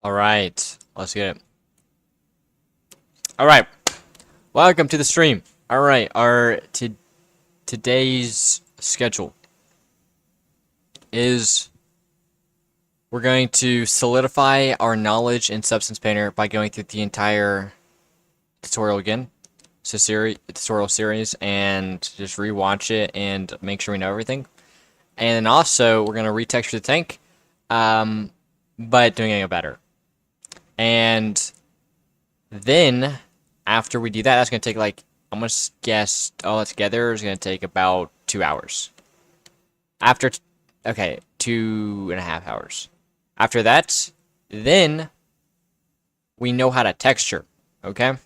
Alright, let's get it. Alright, welcome to the stream. Alright, our today's schedule is we're going to solidify our knowledge in Substance Painter by going through the entire tutorial again. It's a tutorial series, and just rewatch it and make sure we know everything. And then also, we're going to retexture the tank, but doing it better. And then, after we do that, that's going to take like, I'm going to guess all that together is going to take about 2 hours. Okay, 2.5 hours. After that, then we know how to texture, okay?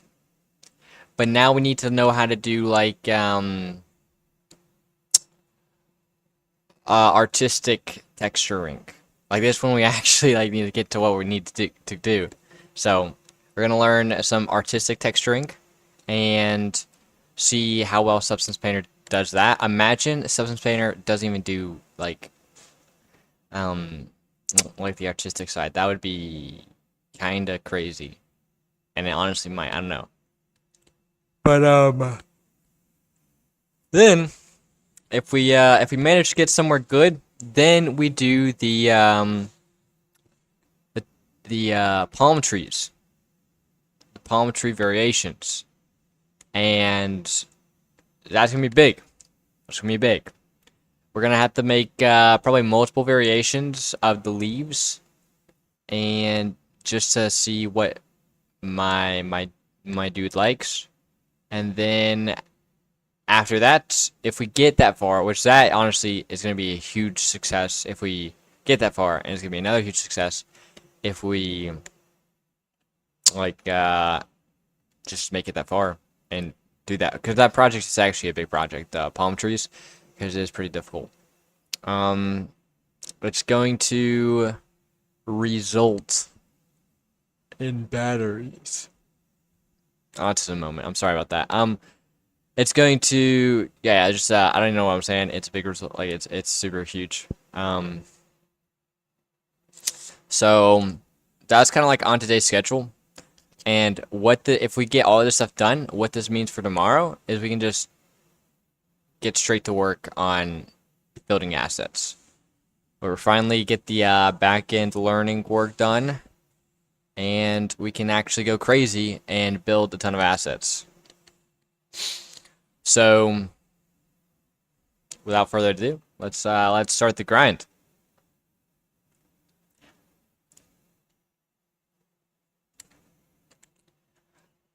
But now we need to know how to do like artistic texturing. Like this one, we actually like need to get to what we need to do. So we're gonna learn some artistic texturing and see how well Substance Painter does that. Imagine Substance Painter doesn't even do like the artistic side. That would be kind of crazy, and it honestly might. I don't know. But then if we manage to get somewhere good, then we do the palm trees, the palm tree variations, and that's gonna be big. That's gonna be big. We're gonna have to make probably multiple variations of the leaves, and just to see what my dude likes. And then after that, if we get that far, which that honestly is going to be a huge success if we get that far, and it's going to be another huge success if we like just make it that far and do that, because that project is actually a big project, palm trees, because it is pretty difficult. It's going to result in batteries. Oh, it's a moment. I'm sorry about that. It's going to, yeah, just I don't even know what I'm saying. It's a big result. Like it's super huge. So that's kind of like on today's schedule. And if we get all of this stuff done, what this means for tomorrow is we can just get straight to work on building assets. We'll finally get the back end learning work done, and we can actually go crazy and build a ton of assets. So, without further ado, let's start the grind.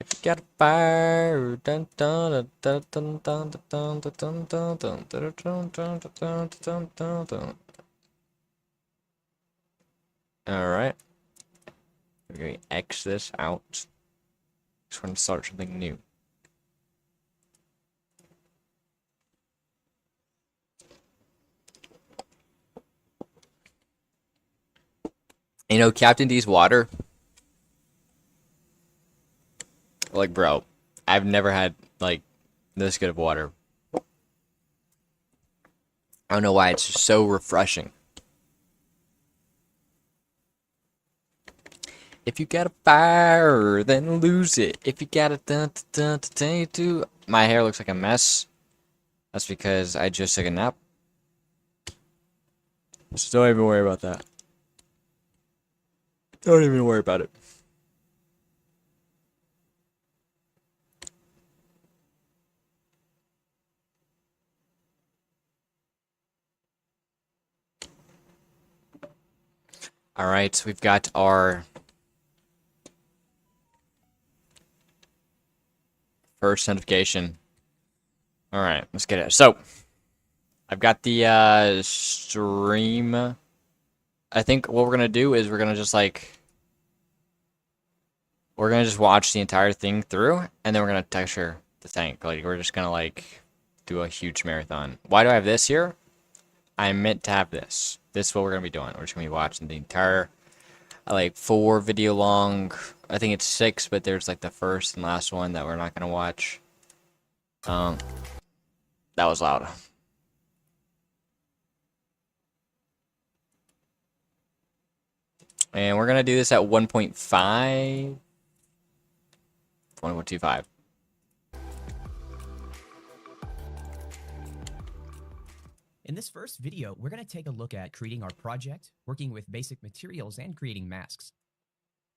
If you got a fire, dun dun dun dun dun dun dun dun dun dun dun dun dun dun dun dun. All right, we're gonna X this out. Just want to start something new. You know, Captain D's water. Like, bro, I've never had like this good of water. I don't know why, it's just so refreshing. If you got a fire, then lose it. If you got a dun. My hair looks like a mess. That's because I just took a nap. So don't even worry about that. Don't even worry about it. All right, we've got our first notification. All right, let's get it. So, I've got the stream. I think what we're gonna do is we're gonna just watch the entire thing through, and then we're gonna texture the tank. Like, we're just gonna do a huge marathon. Why do I have this here? I meant to have this. This is what we're gonna be doing. We're just gonna be watching the entire 4 video long. I think it's 6, but there's like the first and last one that we're not gonna watch. That was loud. And we're going to do this at 1.5. 1.25. In this first video, we're going to take a look at creating our project, working with basic materials, and creating masks.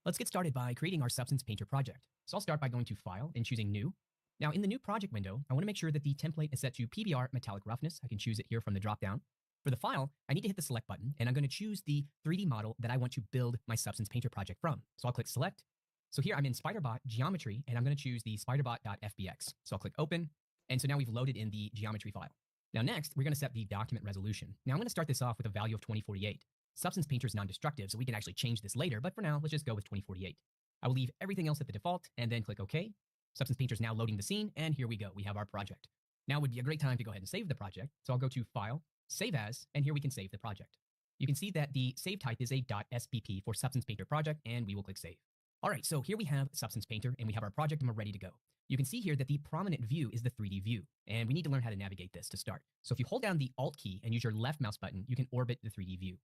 Let's get started by creating our Substance Painter project. So I'll start by going to File and choosing New. Now in the New Project window, I want to make sure that the template is set to PBR Metallic Roughness. I can choose it here from the dropdown. For the file, I need to hit the Select button, and I'm going to choose the 3D model that I want to build my Substance Painter project from. So I'll click Select. So here I'm in SpiderBot Geometry, and I'm going to choose the spiderbot.fbx. So I'll click Open, and so now we've loaded in the geometry file. Now next, we're going to set the document resolution. Now I'm going to start this off with a value of 2048. Substance Painter is non-destructive, so we can actually change this later, but for now, let's just go with 2048. I will leave everything else at the default, and then click OK. Substance Painter is now loading the scene, and here we go. We have our project. Now would be a great time to go ahead and save the project, so I'll go to File, Save As, and here we can save the project. You can see that the save type is a .spp for Substance Painter project, and we will click Save. All right, so here we have Substance Painter, and we have our project, and we're ready to go. You can see here that the prominent view is the 3D view, and we need to learn how to navigate this to start. So if you hold down the Alt key and use your left mouse button, you can orbit the 3D view.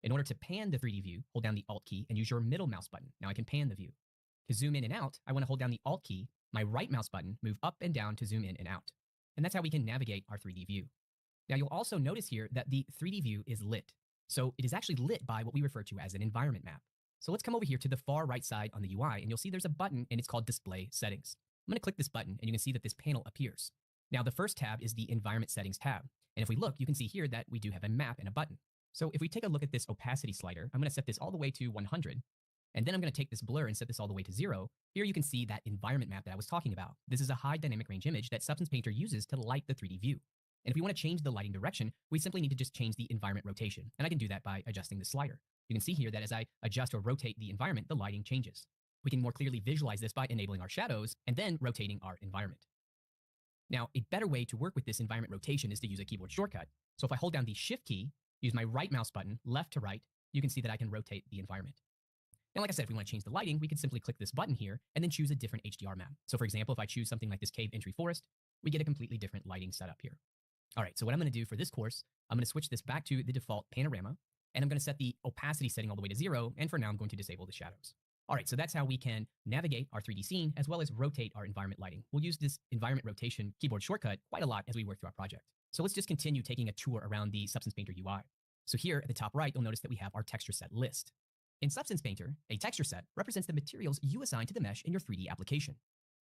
In order to pan the 3D view, hold down the Alt key and use your middle mouse button. Now I can pan the view. To zoom in and out, I want to hold down the Alt key, my right mouse button, move up and down to zoom in and out. And that's how we can navigate our 3D view. Now you'll also notice here that the 3D view is lit. So it is actually lit by what we refer to as an environment map. So let's come over here to the far right side on the UI, and you'll see there's a button, and it's called Display Settings. I'm going to click this button, and you can see that this panel appears. Now the first tab is the Environment Settings tab. And if we look, you can see here that we do have a map and a button. So if we take a look at this opacity slider, I'm going to set this all the way to 100. And then I'm going to take this blur and set this all the way to 0. Here you can see that environment map that I was talking about. This is a high dynamic range image that Substance Painter uses to light the 3D view. And if we want to change the lighting direction, we simply need to just change the environment rotation. And I can do that by adjusting the slider. You can see here that as I adjust or rotate the environment, the lighting changes. We can more clearly visualize this by enabling our shadows and then rotating our environment. Now, a better way to work with this environment rotation is to use a keyboard shortcut. So if I hold down the Shift key, use my right mouse button, left to right, you can see that I can rotate the environment. Now, like I said, if we want to change the lighting, we can simply click this button here and then choose a different HDR map. So for example, if I choose something like this cave entry forest, we get a completely different lighting setup here. All right, so what I'm going to do for this course, I'm going to switch this back to the default panorama, and I'm going to set the opacity setting all the way to 0, and for now I'm going to disable the shadows. All right, so that's how we can navigate our 3D scene as well as rotate our environment lighting. We'll use this environment rotation keyboard shortcut quite a lot as we work through our project. So let's just continue taking a tour around the Substance Painter UI. So here at the top right, you'll notice that we have our texture set list. In Substance Painter, a texture set represents the materials you assign to the mesh in your 3D application.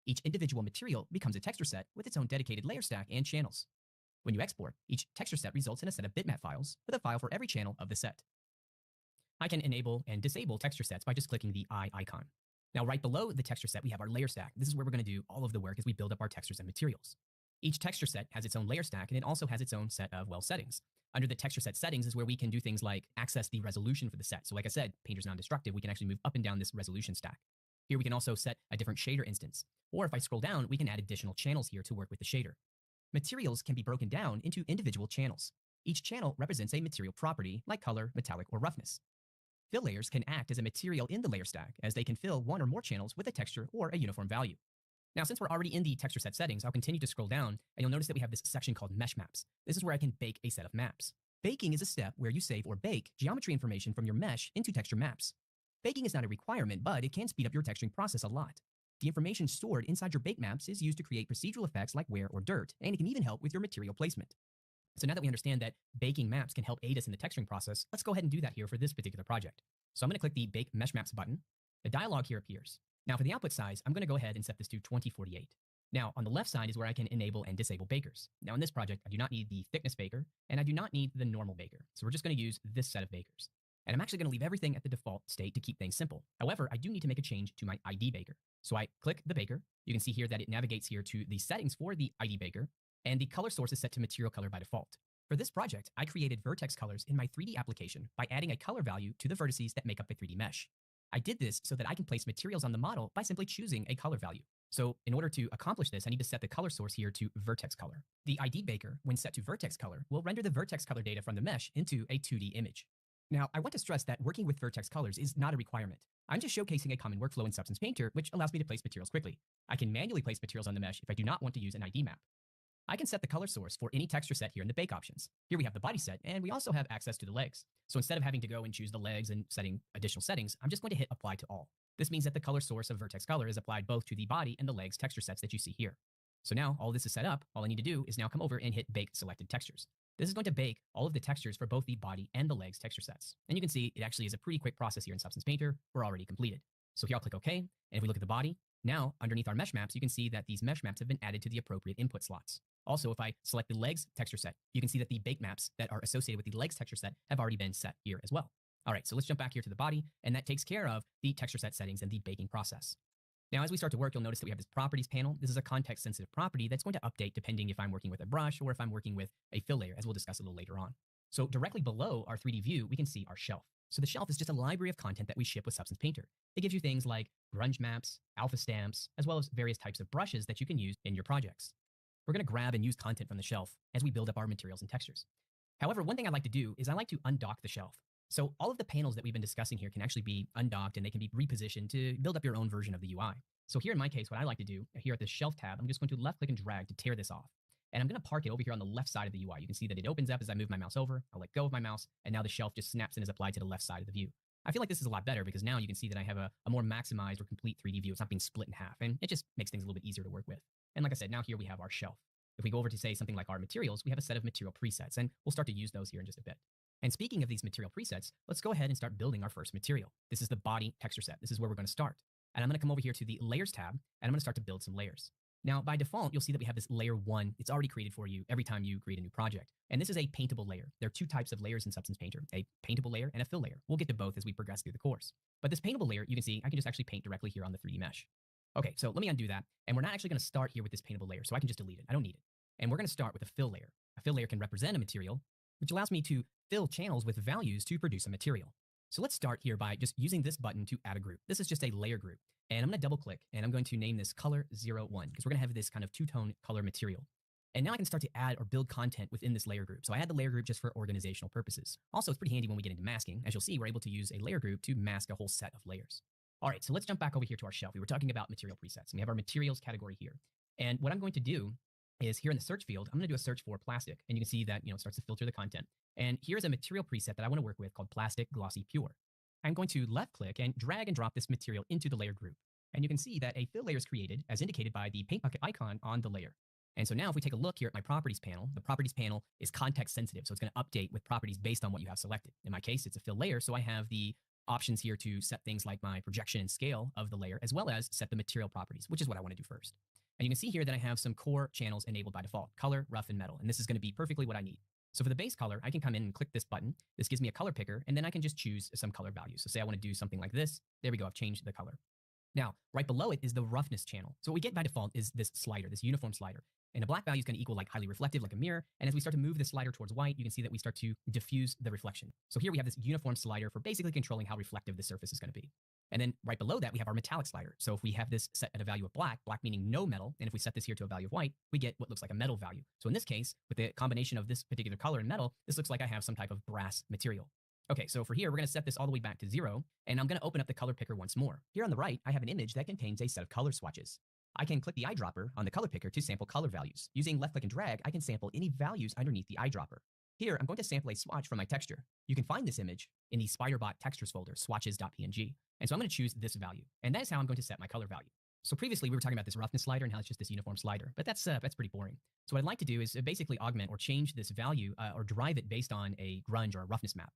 Each individual material becomes a texture set with its own dedicated layer stack and channels. When you export, each texture set results in a set of bitmap files with a file for every channel of the set. I can enable and disable texture sets by just clicking the eye icon. Now, right below the texture set, we have our layer stack. This is where we're going to do all of the work as we build up our textures and materials. Each texture set has its own layer stack, and it also has its own set of, well, settings. Under the texture set settings is where we can do things like access the resolution for the set. So like I said, Painter's non-destructive. We can actually move up and down this resolution stack. Here we can also set a different shader instance. Or if I scroll down, we can add additional channels here to work with the shader. Materials can be broken down into individual channels. Each channel represents a material property like color, metallic, or roughness. Fill layers can act as a material in the layer stack, as they can fill one or more channels with a texture or a uniform value. Now, since we're already in the texture set settings, I'll continue to scroll down, and you'll notice that we have this section called Mesh Maps. This is where I can bake a set of maps. Baking is a step where you save or bake geometry information from your mesh into texture maps. Baking is not a requirement, but it can speed up your texturing process a lot. The information stored inside your bake maps is used to create procedural effects like wear or dirt, and it can even help with your material placement. So now that we understand that baking maps can help aid us in the texturing process, let's go ahead and do that here for this particular project. So I'm going to click the Bake Mesh Maps button. The dialog here appears. Now for the output size, I'm going to go ahead and set this to 2048. Now on the left side is where I can enable and disable bakers. Now in this project, I do not need the thickness baker, and I do not need the normal baker. So we're just going to use this set of bakers. And I'm actually going to leave everything at the default state to keep things simple. However, I do need to make a change to my ID baker. So I click the baker. You can see here that it navigates here to the settings for the ID baker, and the color source is set to material color by default. For this project, I created vertex colors in my 3D application by adding a color value to the vertices that make up a 3D mesh. I did this so that I can place materials on the model by simply choosing a color value. So in order to accomplish this, I need to set the color source here to vertex color. The ID baker, when set to vertex color, will render the vertex color data from the mesh into a 2D image. Now, I want to stress that working with vertex colors is not a requirement. I'm just showcasing a common workflow in Substance Painter, which allows me to place materials quickly. I can manually place materials on the mesh if I do not want to use an ID map. I can set the color source for any texture set here in the bake options. Here we have the body set, and we also have access to the legs. So instead of having to go and choose the legs and setting additional settings, I'm just going to hit apply to all. This means that the color source of vertex color is applied both to the body and the legs texture sets that you see here. So now all this is set up. All I need to do is now come over and hit bake selected textures. This is going to bake all of the textures for both the body and the legs texture sets. And you can see it actually is a pretty quick process here in Substance Painter. We're already completed. So here I'll click OK. And if we look at the body, now underneath our mesh maps, you can see that these mesh maps have been added to the appropriate input slots. Also, if I select the legs texture set, you can see that the bake maps that are associated with the legs texture set have already been set here as well. All right, so let's jump back here to the body, and that takes care of the texture set settings and the baking process. Now, as we start to work, you'll notice that we have this properties panel. This is a context-sensitive property that's going to update depending if I'm working with a brush or if I'm working with a fill layer, as we'll discuss a little later on. So directly below our 3D view, we can see our shelf. So the shelf is just a library of content that we ship with Substance Painter. It gives you things like grunge maps, alpha stamps, as well as various types of brushes that you can use in your projects. We're going to grab and use content from the shelf as we build up our materials and textures. However, one thing I like to do is I like to undock the shelf. So all of the panels that we've been discussing here can actually be undocked and they can be repositioned to build up your own version of the UI. So here in my case, what I like to do here at the shelf tab, I'm just going to left click and drag to tear this off. And I'm going to park it over here on the left side of the UI. You can see that it opens up as I move my mouse over. I'll let go of my mouse, and now the shelf just snaps and is applied to the left side of the view. I feel like this is a lot better because now you can see that I have a more maximized or complete 3D view. It's not being split in half, and it just makes things a little bit easier to work with. And like I said, now here we have our shelf. If we go over to say something like our materials, we have a set of material presets, and we'll start to use those here in just a bit. And speaking of these material presets, let's go ahead and start building our first material. This is the body texture set. This is where we're going to start. And I'm going to come over here to the layers tab, and I'm going to start to build some layers. Now, by default, you'll see that we have this layer 1. It's already created for you every time you create a new project. And this is a paintable layer. There are two types of layers in Substance Painter, a paintable layer and a fill layer. We'll get to both as we progress through the course. But this paintable layer, you can see I can just actually paint directly here on the 3D mesh. Okay, so let me undo that. And we're not actually going to start here with this paintable layer, so I can just delete it. I don't need it. And we're going to start with a fill layer. A fill layer can represent a material, which allows me to fill channels with values to produce a material. So let's start here by just using this button to add a group. This is just a layer group. And I'm going to double click and I'm going to name this color 01 because we're going to have this kind of two-tone color material. And now I can start to add or build content within this layer group. So I add the layer group just for organizational purposes. Also, it's pretty handy when we get into masking. As you'll see, we're able to use a layer group to mask a whole set of layers. All right, so let's jump back over here to our shelf. We were talking about material presets. And we have our materials category here. And what I'm going to do is here in the search field, I'm going to do a search for plastic. And you can see that, it starts to filter the content. And here's a material preset that I want to work with called Plastic Glossy Pure. I'm going to left click and drag and drop this material into the layer group. And you can see that a fill layer is created as indicated by the paint bucket icon on the layer. And so now if we take a look here at my properties panel, the properties panel is context sensitive. So it's going to update with properties based on what you have selected. In my case, it's a fill layer. So I have the options here to set things like my projection and scale of the layer, as well as set the material properties, which is what I want to do first. And you can see here that I have some core channels enabled by default, color, rough, and metal. And this is going to be perfectly what I need. So for the base color, I can come in and click this button. This gives me a color picker, and then I can just choose some color values. So say I want to do something like this. There we go. I've changed the color. Now, right below it is the roughness channel. So what we get by default is this slider, this uniform slider. And a black value is going to equal like highly reflective, like a mirror. And as we start to move the slider towards white, you can see that we start to diffuse the reflection. So here we have this uniform slider for basically controlling how reflective the surface is going to be. And then right below that, we have our metallic slider. So if we have this set at a value of black, black meaning no metal, and if we set this here to a value of white, we get what looks like a metal value. So in this case, with the combination of this particular color and metal, this looks like I have some type of brass material. Okay, so for here, we're going to set this all the way back to 0, and I'm going to open up the color picker once more. Here on the right, I have an image that contains a set of color swatches. I can click the eyedropper on the color picker to sample color values. Using left click and drag, I can sample any values underneath the eyedropper. Here, I'm going to sample a swatch from my texture. You can find this image in the Spiderbot textures folder, swatches.png. And so I'm going to choose this value. And that is how I'm going to set my color value. So previously, we were talking about this roughness slider and how it's just this uniform slider, but that's pretty boring. So what I'd like to do is basically augment or change this value or derive it based on a grunge or a roughness map.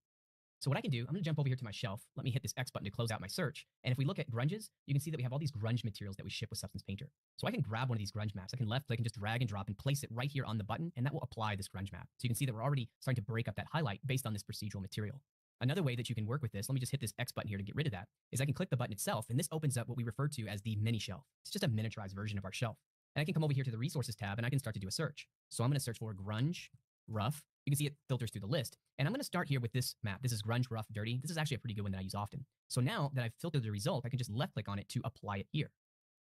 So what I can do, I'm going to jump over here to my shelf. Let me hit this X button to close out my search. And if we look at grunges, you can see that we have all these grunge materials that we ship with Substance Painter. So I can grab one of these grunge maps. I can left click and just drag and drop and place it right here on the button, and that will apply this grunge map. So you can see that we're already starting to break up that highlight based on this procedural material. Another way that you can work with this, let me just hit this X button here to get rid of that, is I can click the button itself, and this opens up what we refer to as the mini shelf. It's just a miniaturized version of our shelf. And I can come over here to the resources tab, and I can start to do a search. So I'm going to search for grunge, rough. You can see it filters through the list. And I'm going to start here with this map. This is grunge, rough, dirty. This is actually a pretty good one that I use often. So now that I've filtered the result, I can just left click on it to apply it here.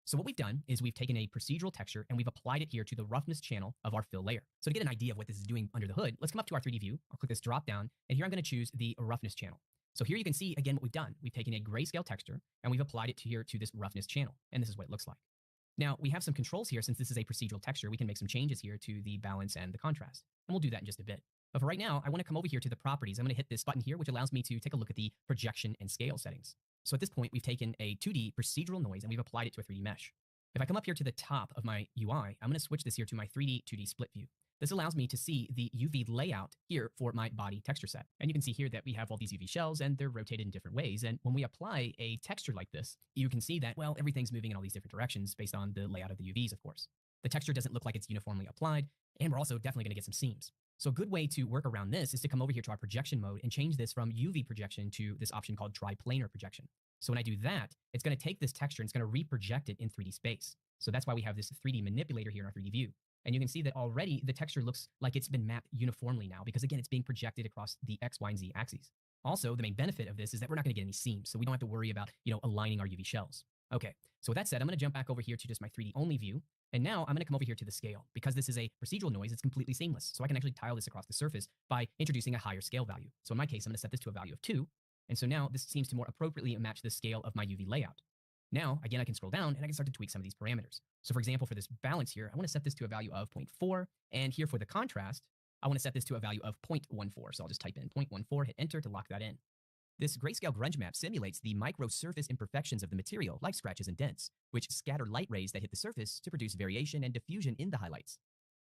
So what we've done is we've taken a procedural texture and we've applied it here to the roughness channel of our fill layer. So to get an idea of what this is doing under the hood, let's come up to our 3D view. I'll click this drop down, and here I'm going to choose the roughness channel. So here you can see again what we've done. We've taken a grayscale texture and we've applied it here to this roughness channel. And this is what it looks like. Now, we have some controls here. Since this is a procedural texture, we can make some changes here to the balance and the contrast. And we'll do that in just a bit. But for right now, I want to come over here to the properties. I'm going to hit this button here, which allows me to take a look at the projection and scale settings. So at this point, we've taken a 2D procedural noise and we've applied it to a 3D mesh. If I come up here to the top of my UI, I'm going to switch this here to my 3D 2D split view. This allows me to see the UV layout here for my body texture set. And you can see here that we have all these UV shells and they're rotated in different ways. And when we apply a texture like this, you can see that, well, everything's moving in all these different directions based on the layout of the UVs, of course. The texture doesn't look like it's uniformly applied, and we're also definitely going to get some seams. So a good way to work around this is to come over here to our projection mode and change this from UV projection to this option called triplanar projection. So when I do that, it's going to take this texture and it's going to reproject it in 3D space. So that's why we have this 3D manipulator here in our 3D view. And you can see that already the texture looks like it's been mapped uniformly now because, again, it's being projected across the X, Y, and Z axes. Also, the main benefit of this is that we're not going to get any seams, so we don't have to worry about, aligning our UV shells. Okay, so with that said, I'm going to jump back over here to just my 3D only view. And now I'm going to come over here to the scale. Because this is a procedural noise, it's completely seamless. So I can actually tile this across the surface by introducing a higher scale value. So in my case, I'm going to set this to a value of 2. And so now this seems to more appropriately match the scale of my UV layout. Now, again, I can scroll down and I can start to tweak some of these parameters. So for example, for this balance here, I want to set this to a value of 0.4. And here for the contrast, I want to set this to a value of 0.14. So I'll just type in 0.14, hit enter to lock that in. This grayscale grunge map simulates the micro surface imperfections of the material, like scratches and dents, which scatter light rays that hit the surface to produce variation and diffusion in the highlights.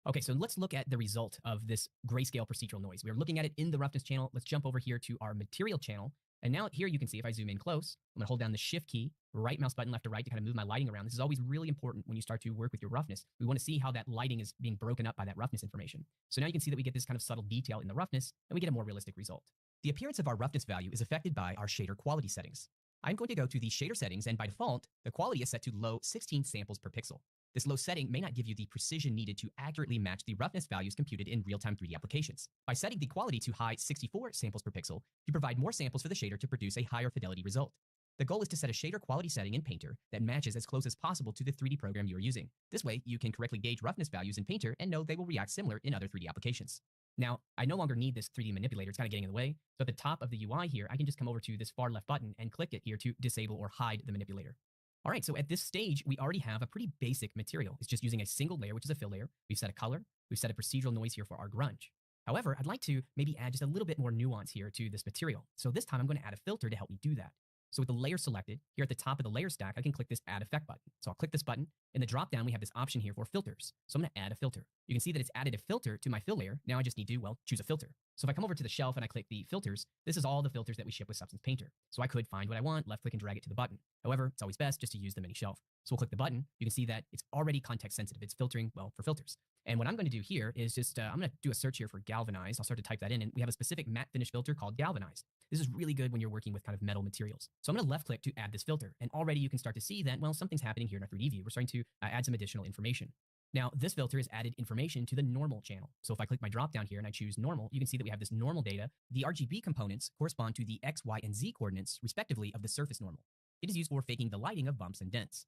Okay, so let's look at the result of this grayscale procedural noise. We were looking at it in the roughness channel. Let's jump over here to our material channel. And now here you can see, if I zoom in close, I'm gonna hold down the shift key, right mouse button left to right to kind of move my lighting around. This is always really important when you start to work with your roughness. We wanna see how that lighting is being broken up by that roughness information. So now you can see that we get this kind of subtle detail in the roughness and we get a more realistic result. The appearance of our roughness value is affected by our shader quality settings. I'm going to go to the shader settings, and by default, the quality is set to low 16 samples per pixel. This low setting may not give you the precision needed to accurately match the roughness values computed in real-time 3D applications. By setting the quality to high 64 samples per pixel, you provide more samples for the shader to produce a higher fidelity result. The goal is to set a shader quality setting in Painter that matches as close as possible to the 3D program you are using. This way, you can correctly gauge roughness values in Painter and know they will react similar in other 3D applications. Now, I no longer need this 3D manipulator. It's kind of getting in the way. So at the top of the UI here, I can just come over to this far left button and click it here to disable or hide the manipulator. All right, so at this stage, we already have a pretty basic material. It's just using a single layer, which is a fill layer. We've set a color. We've set a procedural noise here for our grunge. However, I'd like to maybe add just a little bit more nuance here to this material. So this time I'm going to add a filter to help me do that. So with the layer selected, here at the top of the layer stack, I can click this Add Effect button. So I'll click this button. In the drop down, we have this option here for filters. So I'm going to add a filter. You can see that it's added a filter to my fill layer. Now I just need to, choose a filter. So if I come over to the shelf and I click the filters, this is all the filters that we ship with Substance Painter. So I could find what I want, left click and drag it to the button. However, it's always best just to use the mini shelf. So we'll click the button. You can see that it's already context sensitive. It's filtering, for filters. And what I'm going to do here is just, I'm going to do a search here for galvanized. I'll start to type that in, and we have a specific matte finish filter called galvanized. This is really good when you're working with kind of metal materials. So I'm going to left click to add this filter. And already you can start to see that, something's happening here in our 3D view. We're starting to add some additional information. Now, this filter has added information to the normal channel. So if I click my drop down here and I choose normal, you can see that we have this normal data. The RGB components correspond to the X, Y, and Z coordinates, respectively, of the surface normal. It is used for faking the lighting of bumps and dents.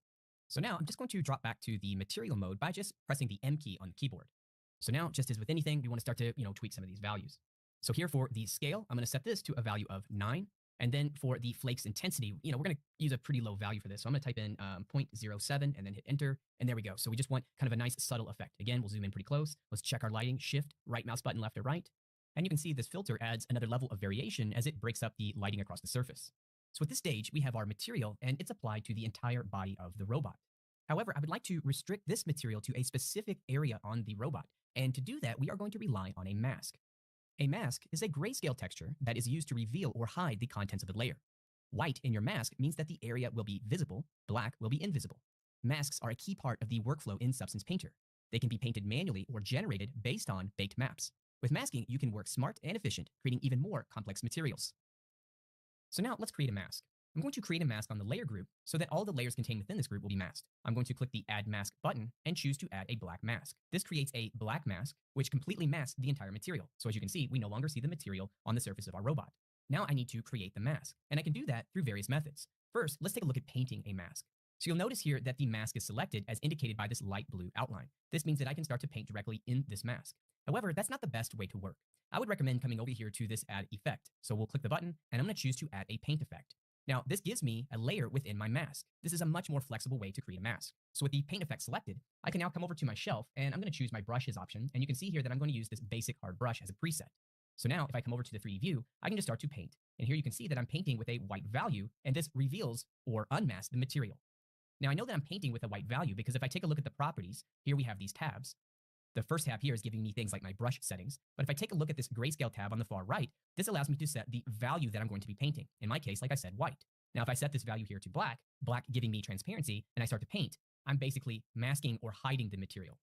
So now I'm just going to drop back to the material mode by just pressing the M key on the keyboard. So now, just as with anything, we want to start to, tweak some of these values. So here for the scale, I'm going to set this to a value of 9. And then for the flakes intensity, we're going to use a pretty low value for this. So I'm going to type in 0.07 and then hit enter. And there we go. So we just want kind of a nice subtle effect. Again, we'll zoom in pretty close. Let's check our lighting. Shift, right mouse button left or right. And you can see this filter adds another level of variation as it breaks up the lighting across the surface. So at this stage, we have our material and it's applied to the entire body of the robot. However, I would like to restrict this material to a specific area on the robot. And to do that, we are going to rely on a mask. A mask is a grayscale texture that is used to reveal or hide the contents of the layer. White in your mask means that the area will be visible, black will be invisible. Masks are a key part of the workflow in Substance Painter. They can be painted manually or generated based on baked maps. With masking, you can work smart and efficient, creating even more complex materials. So now let's create a mask. I'm going to create a mask on the layer group so that all the layers contained within this group will be masked. I'm going to click the Add Mask button and choose to add a black mask. This creates a black mask, which completely masks the entire material. So as you can see, we no longer see the material on the surface of our robot. Now I need to create the mask, and I can do that through various methods. First, let's take a look at painting a mask. So you'll notice here that the mask is selected as indicated by this light blue outline. This means that I can start to paint directly in this mask. However, that's not the best way to work. I would recommend coming over here to this Add Effect. So we'll click the button, and I'm going to choose to add a paint effect. Now, this gives me a layer within my mask. This is a much more flexible way to create a mask. So with the paint effect selected, I can now come over to my shelf and I'm going to choose my brushes option. And you can see here that I'm going to use this basic hard brush as a preset. So now if I come over to the 3D view, I can just start to paint. And here you can see that I'm painting with a white value, and this reveals or unmasks the material. Now I know that I'm painting with a white value because if I take a look at the properties, here we have these tabs. The first tab here is giving me things like my brush settings, but if I take a look at this grayscale tab on the far right, this allows me to set the value that I'm going to be painting. In my case, like I said, white. Now, if I set this value here to black, black giving me transparency, and I start to paint, I'm basically masking or hiding the material.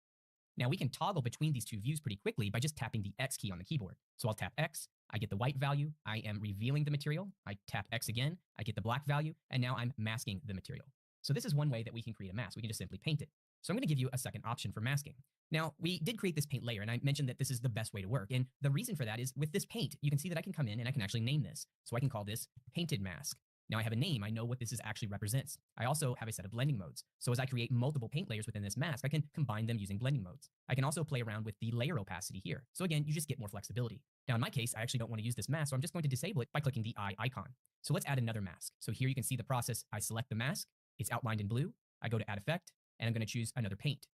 Now, we can toggle between these two views pretty quickly by just tapping the X key on the keyboard. So I'll tap X, I get the white value, I am revealing the material, I tap X again, I get the black value, and now I'm masking the material. So this is one way that we can create a mask. We can just simply paint it. So I'm going to give you a second option for masking. Now, we did create this paint layer, and I mentioned that this is the best way to work. And the reason for that is with this paint, you can see that I can come in and I can actually name this. So I can call this painted mask. Now I have a name, I know what this actually represents. I also have a set of blending modes. So as I create multiple paint layers within this mask, I can combine them using blending modes. I can also play around with the layer opacity here. So again, you just get more flexibility. Now in my case, I actually don't want to use this mask, so I'm just going to disable it by clicking the eye icon. So let's add another mask. So here you can see the process. I select the mask, it's outlined in blue. I go to add effect, and I'm going to choose another paint.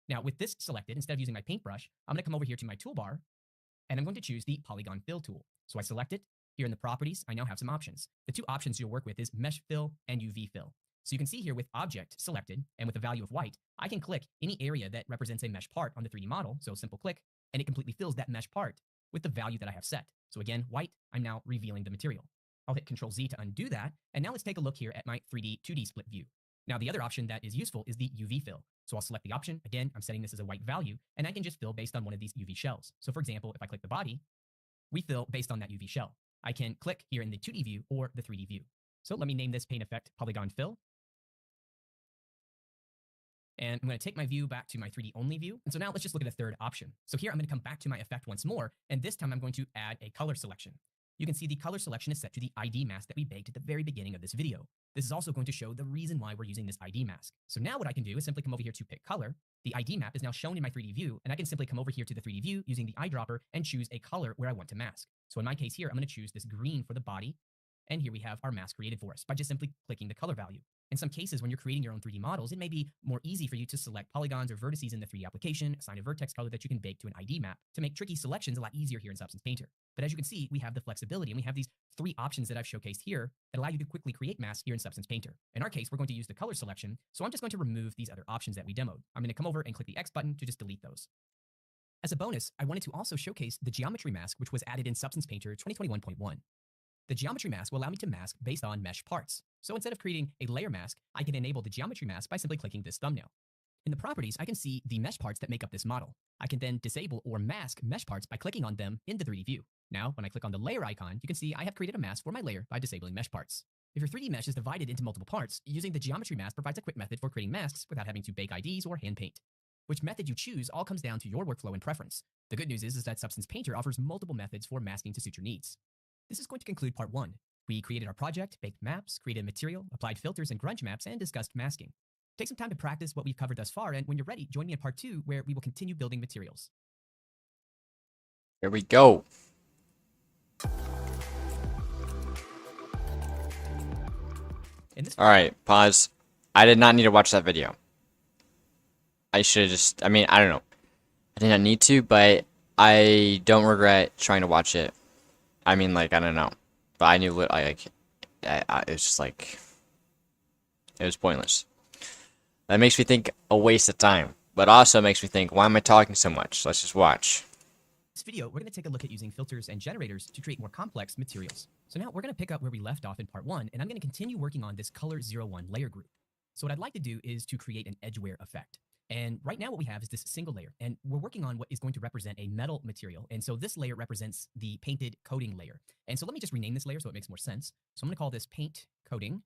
Now with this selected, instead of using my paintbrush, I'm going to come over here to my toolbar, and I'm going to choose the polygon fill tool. So I select it. Here in the properties, I now have some options. The two options you'll work with is mesh fill and UV fill. So you can see here with object selected and with the value of white, I can click any area that represents a mesh part on the 3D model. So simple click, and it completely fills that mesh part with the value that I have set. So again, white, I'm now revealing the material. I'll hit Control Z to undo that. And now let's take a look here at my 3D, 2D split view. Now the other option that is useful is the UV fill. So I'll select the option. Again, I'm setting this as a white value, and I can just fill based on one of these UV shells. So for example, if I click the body, we fill based on that UV shell. I can click here in the 2D view or the 3D view. So let me name this paint effect polygon fill. And I'm going to take my view back to my 3D only view. And so now let's just look at the third option. So here I'm going to come back to my effect once more, and this time I'm going to add a color selection. You can see the color selection is set to the ID mask that we baked at the very beginning of this video. This is also going to show the reason why we're using this ID mask. So now what I can do is simply come over here to pick color. The ID map is now shown in my 3D view, and I can simply come over here to the 3D view using the eyedropper and choose a color where I want to mask. So in my case here, I'm going to choose this green for the body, and here we have our mask created for us by just simply clicking the color value. In some cases, when you're creating your own 3D models, it may be more easy for you to select polygons or vertices in the 3D application, assign a vertex color that you can bake to an ID map to make tricky selections a lot easier here in Substance Painter. But as you can see, we have the flexibility, and we have these three options that I've showcased here that allow you to quickly create masks here in Substance Painter. In our case, we're going to use the color selection, so I'm just going to remove these other options that we demoed. I'm going to come over and click the X button to just delete those. As a bonus, I wanted to also showcase the geometry mask, which was added in Substance Painter 2021.1. The geometry mask will allow me to mask based on mesh parts. So instead of creating a layer mask, I can enable the geometry mask by simply clicking this thumbnail. In the properties, I can see the mesh parts that make up this model. I can then disable or mask mesh parts by clicking on them in the 3D view. Now, when I click on the layer icon, you can see I have created a mask for my layer by disabling mesh parts. If your 3D mesh is divided into multiple parts, using the geometry mask provides a quick method for creating masks without having to bake IDs or hand paint. Which method you choose all comes down to your workflow and preference. The good news is that Substance Painter offers multiple methods for masking to suit your needs. This is going to conclude part 1. We created our project, baked maps, created material, applied filters and grunge maps, and discussed masking. Take some time to practice what we've covered thus far, and when you're ready, join me in part 2 where we will continue building materials. Here we go. All right, pause. I did not need to watch that video. I should have just, I mean, I don't know. I did not need to, but I don't regret trying to watch it. I mean, like, I don't know. But I knew what, it was just like, it was pointless. That makes me think a waste of time. But also makes me think, why am I talking so much? Let's just watch. This video, we're going to take a look at using filters and generators to create more complex materials. So now we're going to pick up where we left off in part 1, and I'm going to continue working on this color 01 layer group. So what I'd like to do is to create an edge wear effect. And right now what we have is this single layer, and we're working on what is going to represent a metal material. And so this layer represents the painted coating layer. And so let me just rename this layer so it makes more sense. So I'm going to call this paint coating.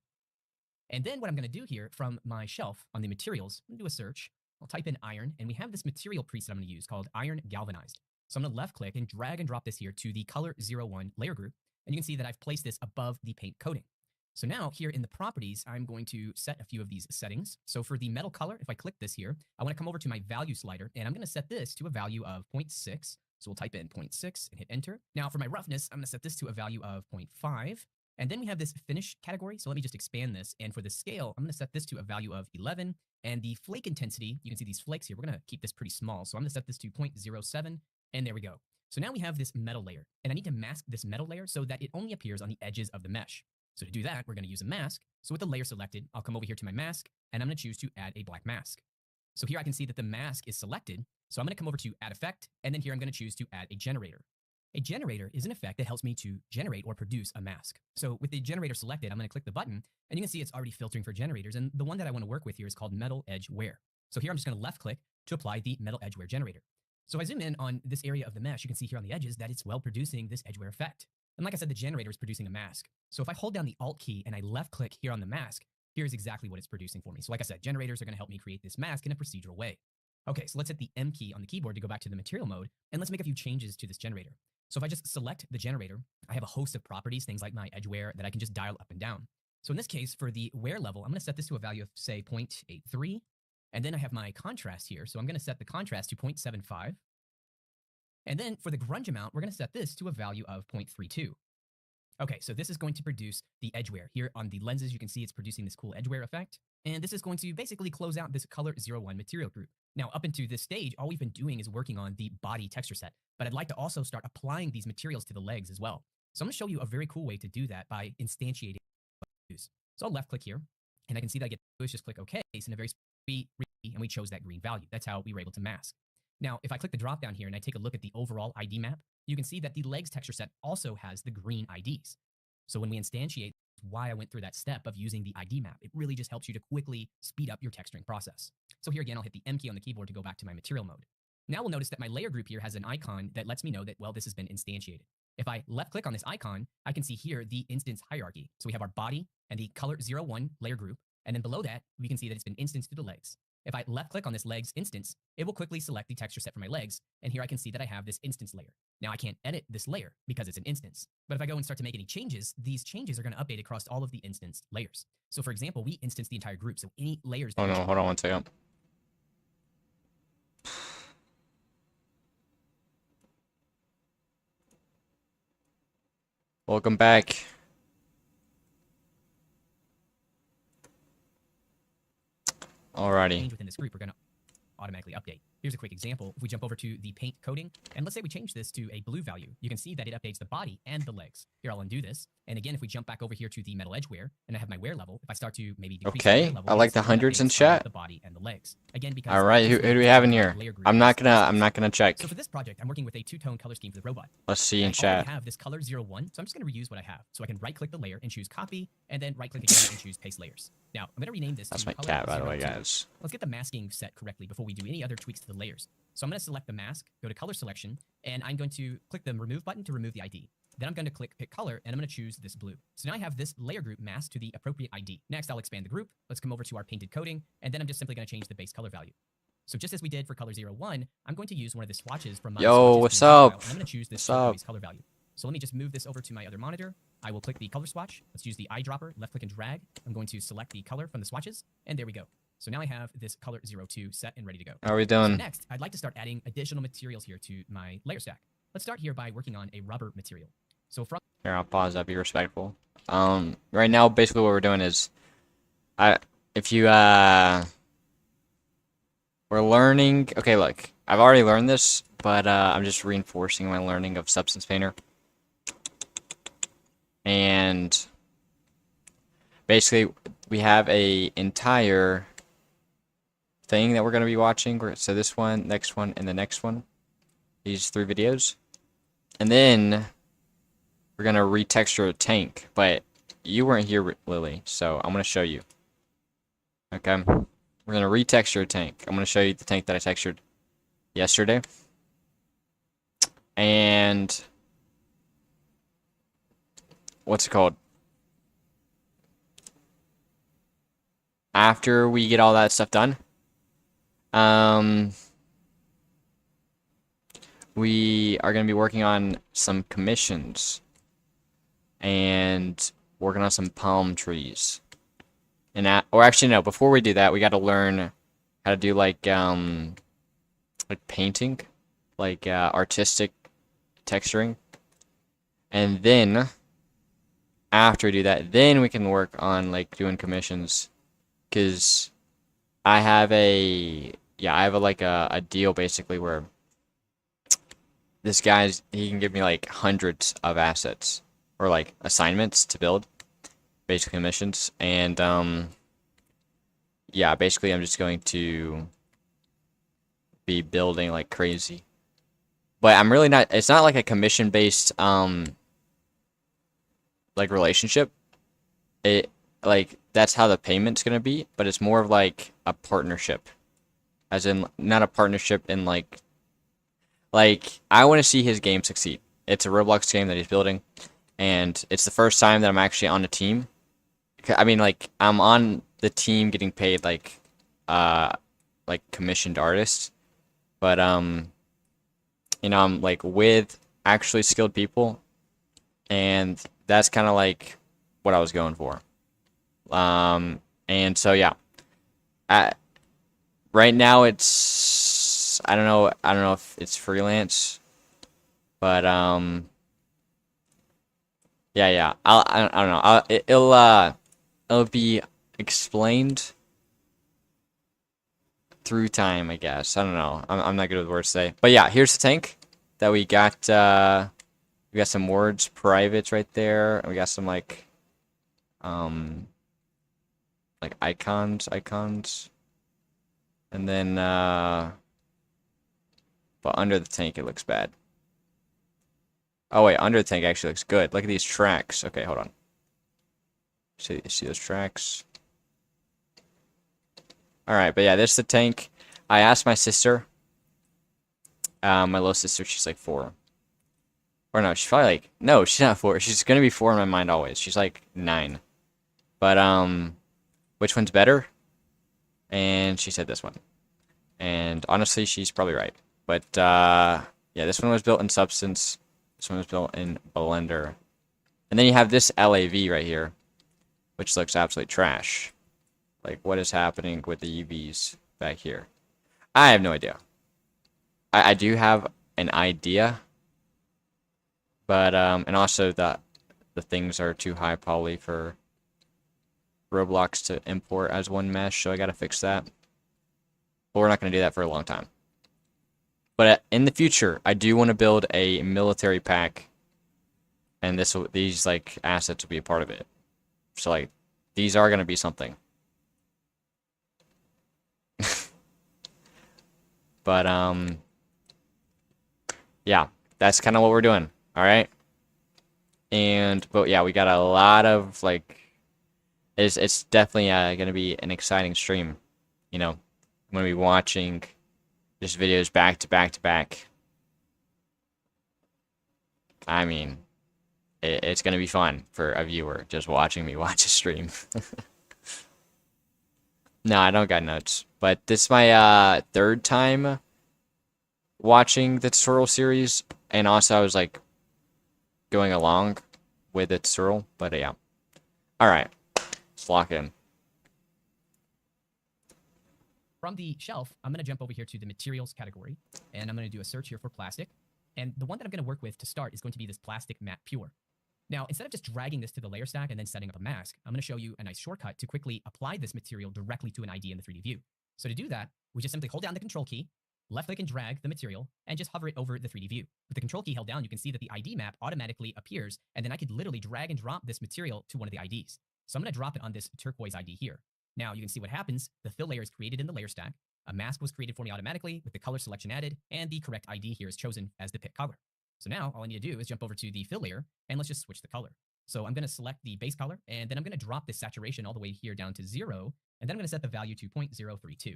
And then what I'm going to do here from my shelf on the materials, I'm going to do a search. I'll type in iron, and we have this material preset I'm going to use called iron galvanized. So I'm going to left click and drag and drop this here to the color 01 layer group. And you can see that I've placed this above the paint coating. So now here in the properties, I'm going to set a few of these settings. So for the metal color, if I click this here, I want to come over to my value slider, and I'm going to set this to a value of 0.6. So we'll type in 0.6 and hit enter. Now for my roughness, I'm going to set this to a value of 0.5. And then we have this finish category. So let me just expand this. And for the scale, I'm going to set this to a value of 11. And the flake intensity, you can see these flakes here. We're going to keep this pretty small. So I'm going to set this to 0.07. And there we go. So now we have this metal layer. And I need to mask this metal layer so that it only appears on the edges of the mesh. So to do that, we're going to use a mask. So with the layer selected, I'll come over here to my mask. And I'm going to choose to add a black mask. So here I can see that the mask is selected. So I'm going to come over to add effect. And then here I'm going to choose to add a generator. A generator is an effect that helps me to generate or produce a mask. So with the generator selected, I'm going to click the button, and you can see it's already filtering for generators, and the one that I want to work with here is called Metal Edge Wear. So here I'm just going to left click to apply the Metal Edge Wear generator. So if I zoom in on this area of the mesh, you can see here on the edges that it's well producing this edge wear effect. And like I said, the generator is producing a mask. So if I hold down the Alt key and I left click here on the mask, here's exactly what it's producing for me. So like I said, generators are going to help me create this mask in a procedural way. Okay, so let's hit the M key on the keyboard to go back to the material mode, and let's make a few changes to this generator. So if I just select the generator, I have a host of properties, things like my edge wear, that I can just dial up and down. So in this case, for the wear level, I'm going to set this to a value of, say, 0.83. And then I have my contrast here. So I'm going to set the contrast to 0.75. And then for the grunge amount, we're going to set this to a value of 0.32. Okay, so this is going to produce the edge wear. Here on the lenses, you can see it's producing this cool edge wear effect. And this is going to basically close out this color 01 material group. Now, up into this stage, all we've been doing is working on the body texture set, but I'd like to also start applying these materials to the legs as well. So I'm going to show you a very cool way to do that by instantiating. So I'll left click here, and I can see that I get to just click OK. So in a very and we chose that green value. That's how we were able to mask. Now, if I click the drop down here and I take a look at the overall ID map, you can see that the legs texture set also has the green IDs. So when we instantiate, why I went through that step of using the ID map. It really just helps you to quickly speed up your texturing process. So here again, I'll hit the M key on the keyboard to go back to my material mode. Now we'll notice that my layer group here has an icon that lets me know that, well, this has been instantiated. If I left click on this icon, I can see here the instance hierarchy. So we have our body and the color 01 layer group. And then below that, we can see that it's been instanced to the legs. If I left click on this legs instance, it will quickly select the texture set for my legs. And here I can see that I have this instance layer. Now I can't edit this layer because it's an instance. But if I go and start to make any changes, these changes are going to update across all of the instanced layers. So for example, we instance the entire group. So any layers. Oh no, hold on one second. Welcome back. Alrighty. Change within this group, we're going to automatically update. Here's a quick example. If we jump over to the paint coding, and let's say we change this to a blue value, you can see that it updates the body and the legs. Here, I'll undo this. And again, if we jump back over here to the metal edge wear, and I have my wear level, if I start to maybe decrease the wear level, I like the hundreds in chat. The body and the legs. Again, because all right, who do we have in here? I'm not gonna check. So for this project, I'm working with a two-tone color scheme for the robot. Let's see in chat. I have this color 01, so I'm just going to reuse what I have. So I can right-click the layer and choose copy, and then right-click again and choose paste layers. Now, I'm going to rename this. That's to my color cat, by the 02. way, guys. Let's get the masking set correctly before we do any other tweaks to the layers. So I'm going to select the mask, go to color selection, and I'm going to click the remove button to remove the ID. Then I'm going to click pick color, and I'm going to choose this blue. So now I have this layer group masked to the appropriate ID. Next, I'll expand the group. Let's come over to our painted coding, and then I'm just simply going to change the base color value. So just as we did for color 01, I'm going to use one of the swatches from my what's up? I'm going to choose this base color value. So let me just move this over to my other monitor. I will click the color swatch. Let's use the eyedropper, left click and drag. I'm going to select the color from the swatches, and there we go. So now I have this color 02 set and ready to go. How are we doing? So next, I'd like to start adding additional materials here to my layer stack. Let's start here by working on a rubber material. So from here, I'll pause that, be respectful. Right now, basically what we're doing is, we're learning, okay, look, I've already learned this, but I'm just reinforcing my learning of Substance Painter. And basically, we have a entire thing that we're going to be watching. So this one, next one, and the next one. These 3 videos. And then we're going to retexture a tank. But you weren't here, Lily, so I'm going to show you. Okay? We're going to retexture a tank. I'm going to show you the tank that I textured yesterday. And what's it called? After we get all that stuff done, we are going to be working on some commissions and working on some palm trees. And or actually no, before we do that, we got to learn how to do like painting, like artistic texturing, and then after we do that, then we can work on like doing commissions. Cause I have like a deal basically where he can give me like hundreds of assets or like assignments to build, basically missions, and yeah, basically I'm just going to be building like crazy. But I'm really not. It's not like a commission based like relationship. It like that's how the payment's gonna be, but it's more of like a partnership, as in not a partnership in like I want to see his game succeed. It's a Roblox game that he's building, and it's the first time that I'm actually on a team. I mean, like I'm on the team getting paid uh, like commissioned artists, but I'm like with actually skilled people, and that's kind of like what I was going for. And so yeah, I, right now it's I don't know if it's freelance, but yeah. I don't know. It'll be explained through time, I guess. I don't know. I'm not good with words today. But yeah, here's the tank that we got. We got some words privates right there. And we got some um like icons. And then but under the tank it looks bad. Oh wait, under the tank actually looks good. Look at these tracks. Okay, hold on. See those tracks? Alright, but yeah, this is the tank. I asked my sister, my little sister, she's like 4. Or no, she's probably like, no, she's not 4. She's gonna be 4 in my mind always. She's like 9. But, which one's better? And she said this one. And honestly, she's probably right. But, yeah, this one was built in Substance. This one was built in Blender. And then you have this LAV right here, which looks absolutely trash. Like, what is happening with the UVs back here? I have no idea. I do have an idea, but, and also the things are too high probably for Roblox to import as one mesh, so I gotta fix that. But we're not gonna do that for a long time. But in the future, I do want to build a military pack, and these like assets will be a part of it. So like, these are gonna be something. But yeah, that's kind of what we're doing. All right. But yeah, we got a lot of like, it's definitely gonna be an exciting stream. You know, I'm gonna be watching just videos back to back to back. I mean, it's gonna be fun for a viewer just watching me watch a stream. No, I don't got notes, but this is my third time watching the tutorial series, and also I was like going along with the tutorial, but yeah. All right, let's lock in. From the shelf, I'm going to jump over here to the materials category, and I'm going to do a search here for plastic. And the one that I'm going to work with to start is going to be this plastic matte pure. Now, instead of just dragging this to the layer stack and then setting up a mask, I'm going to show you a nice shortcut to quickly apply this material directly to an ID in the 3D view. So to do that, we just simply hold down the control key, left click and drag the material, and just hover it over the 3D view. With the control key held down, you can see that the ID map automatically appears, and then I could literally drag and drop this material to one of the IDs. So I'm going to drop it on this turquoise ID here. Now you can see what happens. The fill layer is created in the layer stack. A mask was created for me automatically with the color selection added, and the correct ID here is chosen as the pick color. So now all I need to do is jump over to the fill layer, and let's just switch the color. So I'm going to select the base color, and then I'm going to drop this saturation all the way here down to 0, and then I'm going to set the value to 0.032.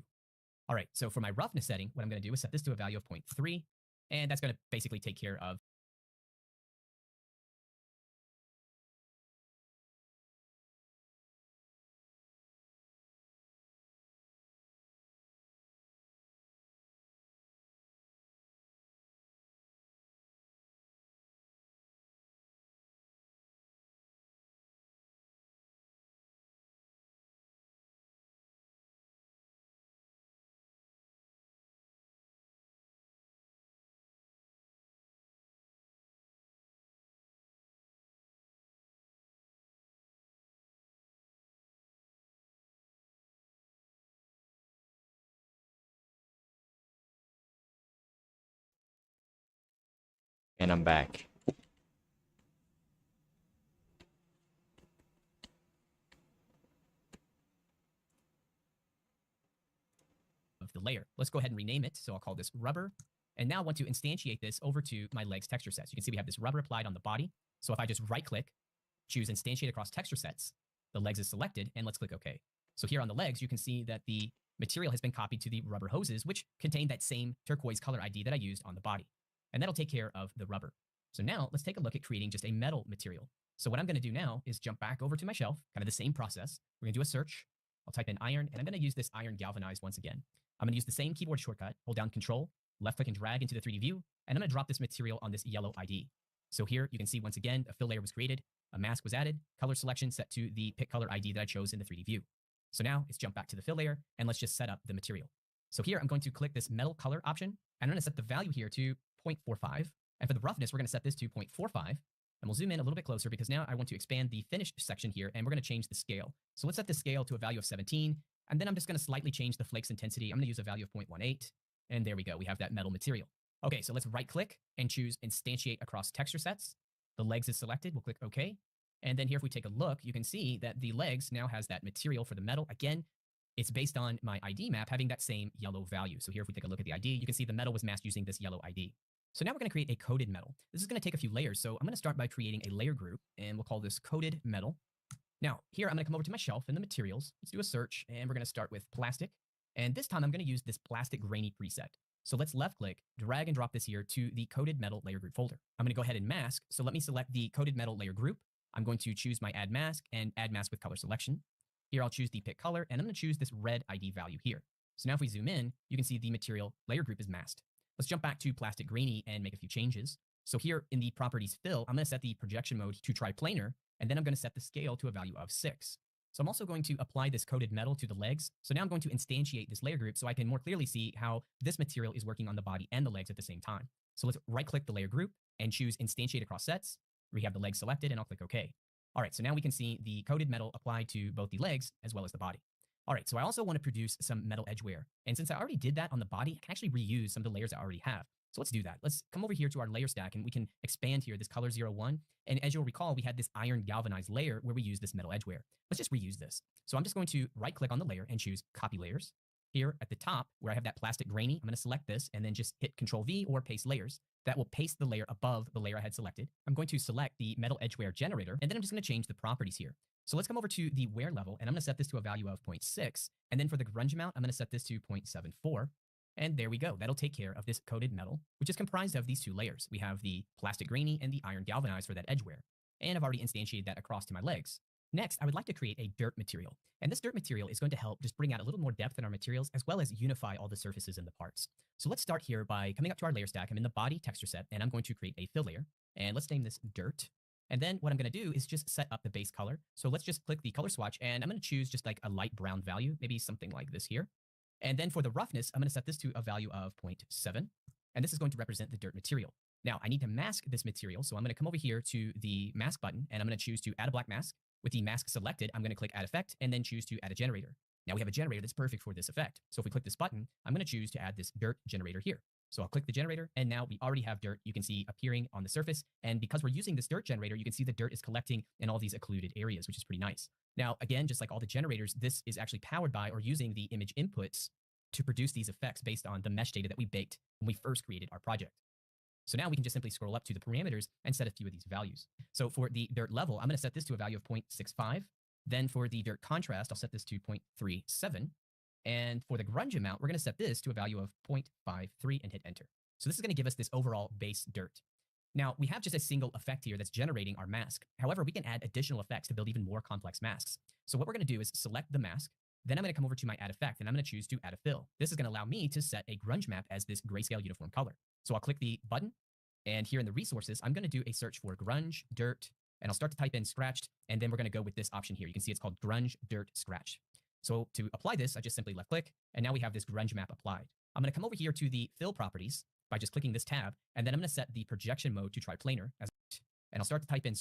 All right, so for my roughness setting, what I'm going to do is set this to a value of 0.3, and that's going to basically take care of And I'm back. Of the layer. Let's go ahead and rename it. So I'll call this rubber. And now I want to instantiate this over to my legs texture sets. You can see we have this rubber applied on the body. So if I just right click, choose instantiate across texture sets, the legs is selected, and let's click OK. So here on the legs, you can see that the material has been copied to the rubber hoses, which contain that same turquoise color ID that I used on the body. And that'll take care of the rubber. So now let's take a look at creating just a metal material. So what I'm going to do now is jump back over to my shelf, kind of the same process. We're going to do a search. I'll type in iron, and I'm going to use this iron galvanized once again. I'm going to use the same keyboard shortcut, hold down Control, left click and drag into the 3D view, and I'm going to drop this material on this yellow ID. So here you can see once again, a fill layer was created, a mask was added, color selection set to the pick color ID that I chose in the 3D view. So now let's jump back to the fill layer and let's just set up the material. So here I'm going to click this metal color option, and I'm going to set the value here to 0.45. And for the roughness, we're going to set this to 0.45. And we'll zoom in a little bit closer because now I want to expand the finished section here, and we're going to change the scale. So let's set the scale to a value of 17. And then I'm just going to slightly change the flakes intensity. I'm going to use a value of 0.18. And there we go. We have that metal material. Okay, so let's right click and choose instantiate across texture sets. The legs is selected. We'll click OK. And then here, if we take a look, you can see that the legs now has that material for the metal. Again, it's based on my ID map having that same yellow value. So here, if we take a look at the ID, you can see the metal was masked using this yellow ID. So now we're going to create a coated metal. This is going to take a few layers. So I'm going to start by creating a layer group, and we'll call this coated metal. Now, here I'm going to come over to my shelf in the materials. Let's do a search, and we're going to start with plastic. And this time I'm going to use this plastic grainy preset. So let's left click, drag and drop this here to the coated metal layer group folder. I'm going to go ahead and mask. So let me select the coated metal layer group. I'm going to choose my add mask and add mask with color selection. Here I'll choose the pick color, and I'm going to choose this red ID value here. So now if we zoom in, you can see the material layer group is masked. Let's jump back to plastic grainy and make a few changes. So here in the properties fill, I'm going to set the projection mode to triplanar, and then I'm going to set the scale to a value of 6. So I'm also going to apply this coated metal to the legs. So now I'm going to instantiate this layer group so I can more clearly see how this material is working on the body and the legs at the same time. So let's right click the layer group and choose instantiate across sets. We have the legs selected, and I'll click OK. All right, so now we can see the coated metal applied to both the legs as well as the body. All right, so I also want to produce some metal edge wear. And since I already did that on the body, I can actually reuse some of the layers I already have. So let's do that. Let's come over here to our layer stack, and we can expand here this color 01. And as you'll recall, we had this iron galvanized layer where we use this metal edge wear. Let's just reuse this. So I'm just going to right click on the layer and choose copy layers. Here at the top where I have that plastic grainy, I'm going to select this and then just hit Control V or paste layers. That will paste the layer above the layer I had selected. I'm going to select the metal edge wear generator, and then I'm just going to change the properties here. So let's come over to the wear level, and I'm going to set this to a value of 0.6. And then for the grunge amount, I'm going to set this to 0.74. And there we go. That'll take care of this coated metal, which is comprised of these two layers. We have the plastic grainy and the iron galvanized for that edge wear. And I've already instantiated that across to my legs. Next, I would like to create a dirt material. And this dirt material is going to help just bring out a little more depth in our materials as well as unify all the surfaces and the parts. So let's start here by coming up to our layer stack. I'm in the body texture set, and I'm going to create a fill layer. And let's name this dirt. And then what I'm going to do is just set up the base color. So let's just click the color swatch, and I'm going to choose just like a light brown value, maybe something like this here. And then for the roughness, I'm going to set this to a value of 0.7. And this is going to represent the dirt material. Now, I need to mask this material. So I'm going to come over here to the mask button, and I'm going to choose to add a black mask. With the mask selected, I'm going to click add effect and then choose to add a generator. Now we have a generator that's perfect for this effect. So if we click this button, I'm going to choose to add this dirt generator here. So I'll click the generator, and now we already have dirt you can see appearing on the surface. And because we're using this dirt generator, you can see the dirt is collecting in all these occluded areas, which is pretty nice. Now, again, just like all the generators, this is actually powered by or using the image inputs to produce these effects based on the mesh data that we baked when we first created our project. So now we can just simply scroll up to the parameters and set a few of these values. So for the dirt level, I'm going to set this to a value of 0.65. Then for the dirt contrast, I'll set this to 0.37. And for the grunge amount, we're going to set this to a value of 0.53 and hit enter. So this is going to give us this overall base dirt. Now, we have just a single effect here that's generating our mask. However, we can add additional effects to build even more complex masks. So what we're going to do is select the mask. Then I'm going to come over to my add effect, and I'm going to choose to add a fill. This is going to allow me to set a grunge map as this grayscale uniform color. So I'll click the button, and here in the resources, I'm going to do a search for grunge, dirt, and I'll start to type in scratched, and then we're going to go with this option here. You can see it's called grunge, dirt, scratch. So to apply this, I just simply left click, and now we have this grunge map applied. I'm going to come over here to the fill properties by just clicking this tab, and then I'm going to set the projection mode to triplanar, and I'll start to type in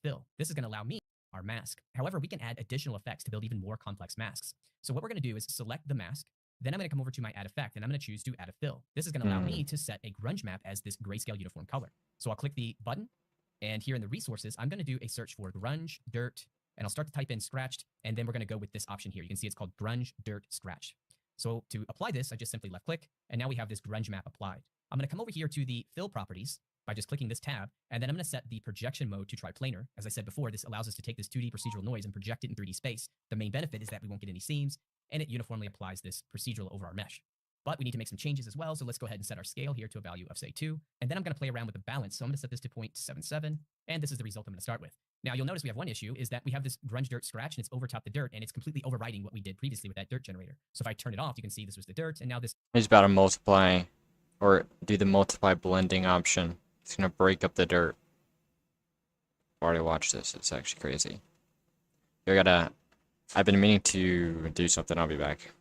fill. This is going to allow me our mask. However, we can add additional effects to build even more complex masks. So what we're going to do is select the mask. Then I'm going to come over to my add effect, and I'm going to choose to add a fill. This is going to allow me to set a grunge map as this grayscale uniform color. So I'll click the button, and here in the resources, I'm going to do a search for grunge, dirt, and I'll start to type in scratched, and then we're going to go with this option here. You can see it's called grunge, dirt, scratch. So to apply this, I just simply left click, and now we have this grunge map applied. I'm going to come over here to the fill properties by just clicking this tab, and then I'm going to set the projection mode to triplanar. As I said before, this allows us to take this 2D procedural noise and project it in 3D space. The main benefit is that we won't get any seams, and it uniformly applies this procedural over our mesh. But we need to make some changes as well, so let's go ahead and set our scale here to a value of, say, 2, and then I'm going to play around with the balance, so I'm going to set this to 0.77, and this is the result I'm going to start with. Now, you'll notice we have one issue, is that we have this grunge dirt scratch, and it's overtopped the dirt, and it's completely overriding what we did previously with that dirt generator. So if I turn it off, you can see this was the dirt, and now this... He's about to multiply, or do the multiply blending option. It's going to break up the dirt. I've already watched this. It's actually crazy. I've been meaning to do something. I'll be back.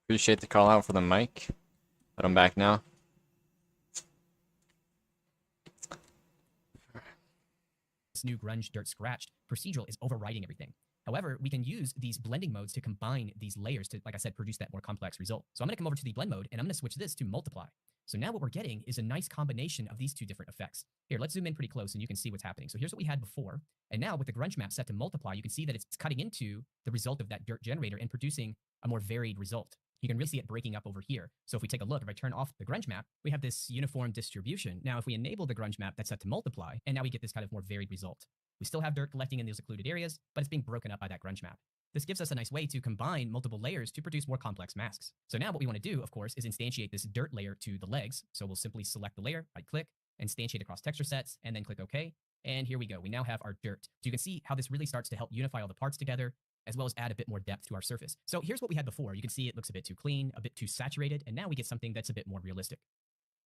Appreciate the call out for the mic, but I'm back now. This new grunge dirt scratched procedural is overriding everything. However, we can use these blending modes to combine these layers to, like I said, produce that more complex result. So I'm going to come over to the blend mode, and I'm going to switch this to multiply. So now what we're getting is a nice combination of these two different effects. Here, let's zoom in pretty close, and you can see what's happening. So here's what we had before, and now with the grunge map set to multiply, you can see that it's cutting into the result of that dirt generator and producing a more varied result. You can really see it breaking up over here. So if we take a look, if I turn off the grunge map, we have this uniform distribution. Now, if we enable the grunge map, that's set to multiply, and now we get this kind of more varied result. We still have dirt collecting in those occluded areas, but it's being broken up by that grunge map. This gives us a nice way to combine multiple layers to produce more complex masks. So now what we want to do, of course, is instantiate this dirt layer to the legs. So we'll simply select the layer, right-click, instantiate across texture sets, and then click OK. And here we go. We now have our dirt. So you can see how this really starts to help unify all the parts together, as well as add a bit more depth to our surface. So here's what we had before. You can see it looks a bit too clean, a bit too saturated, and now we get something that's a bit more realistic.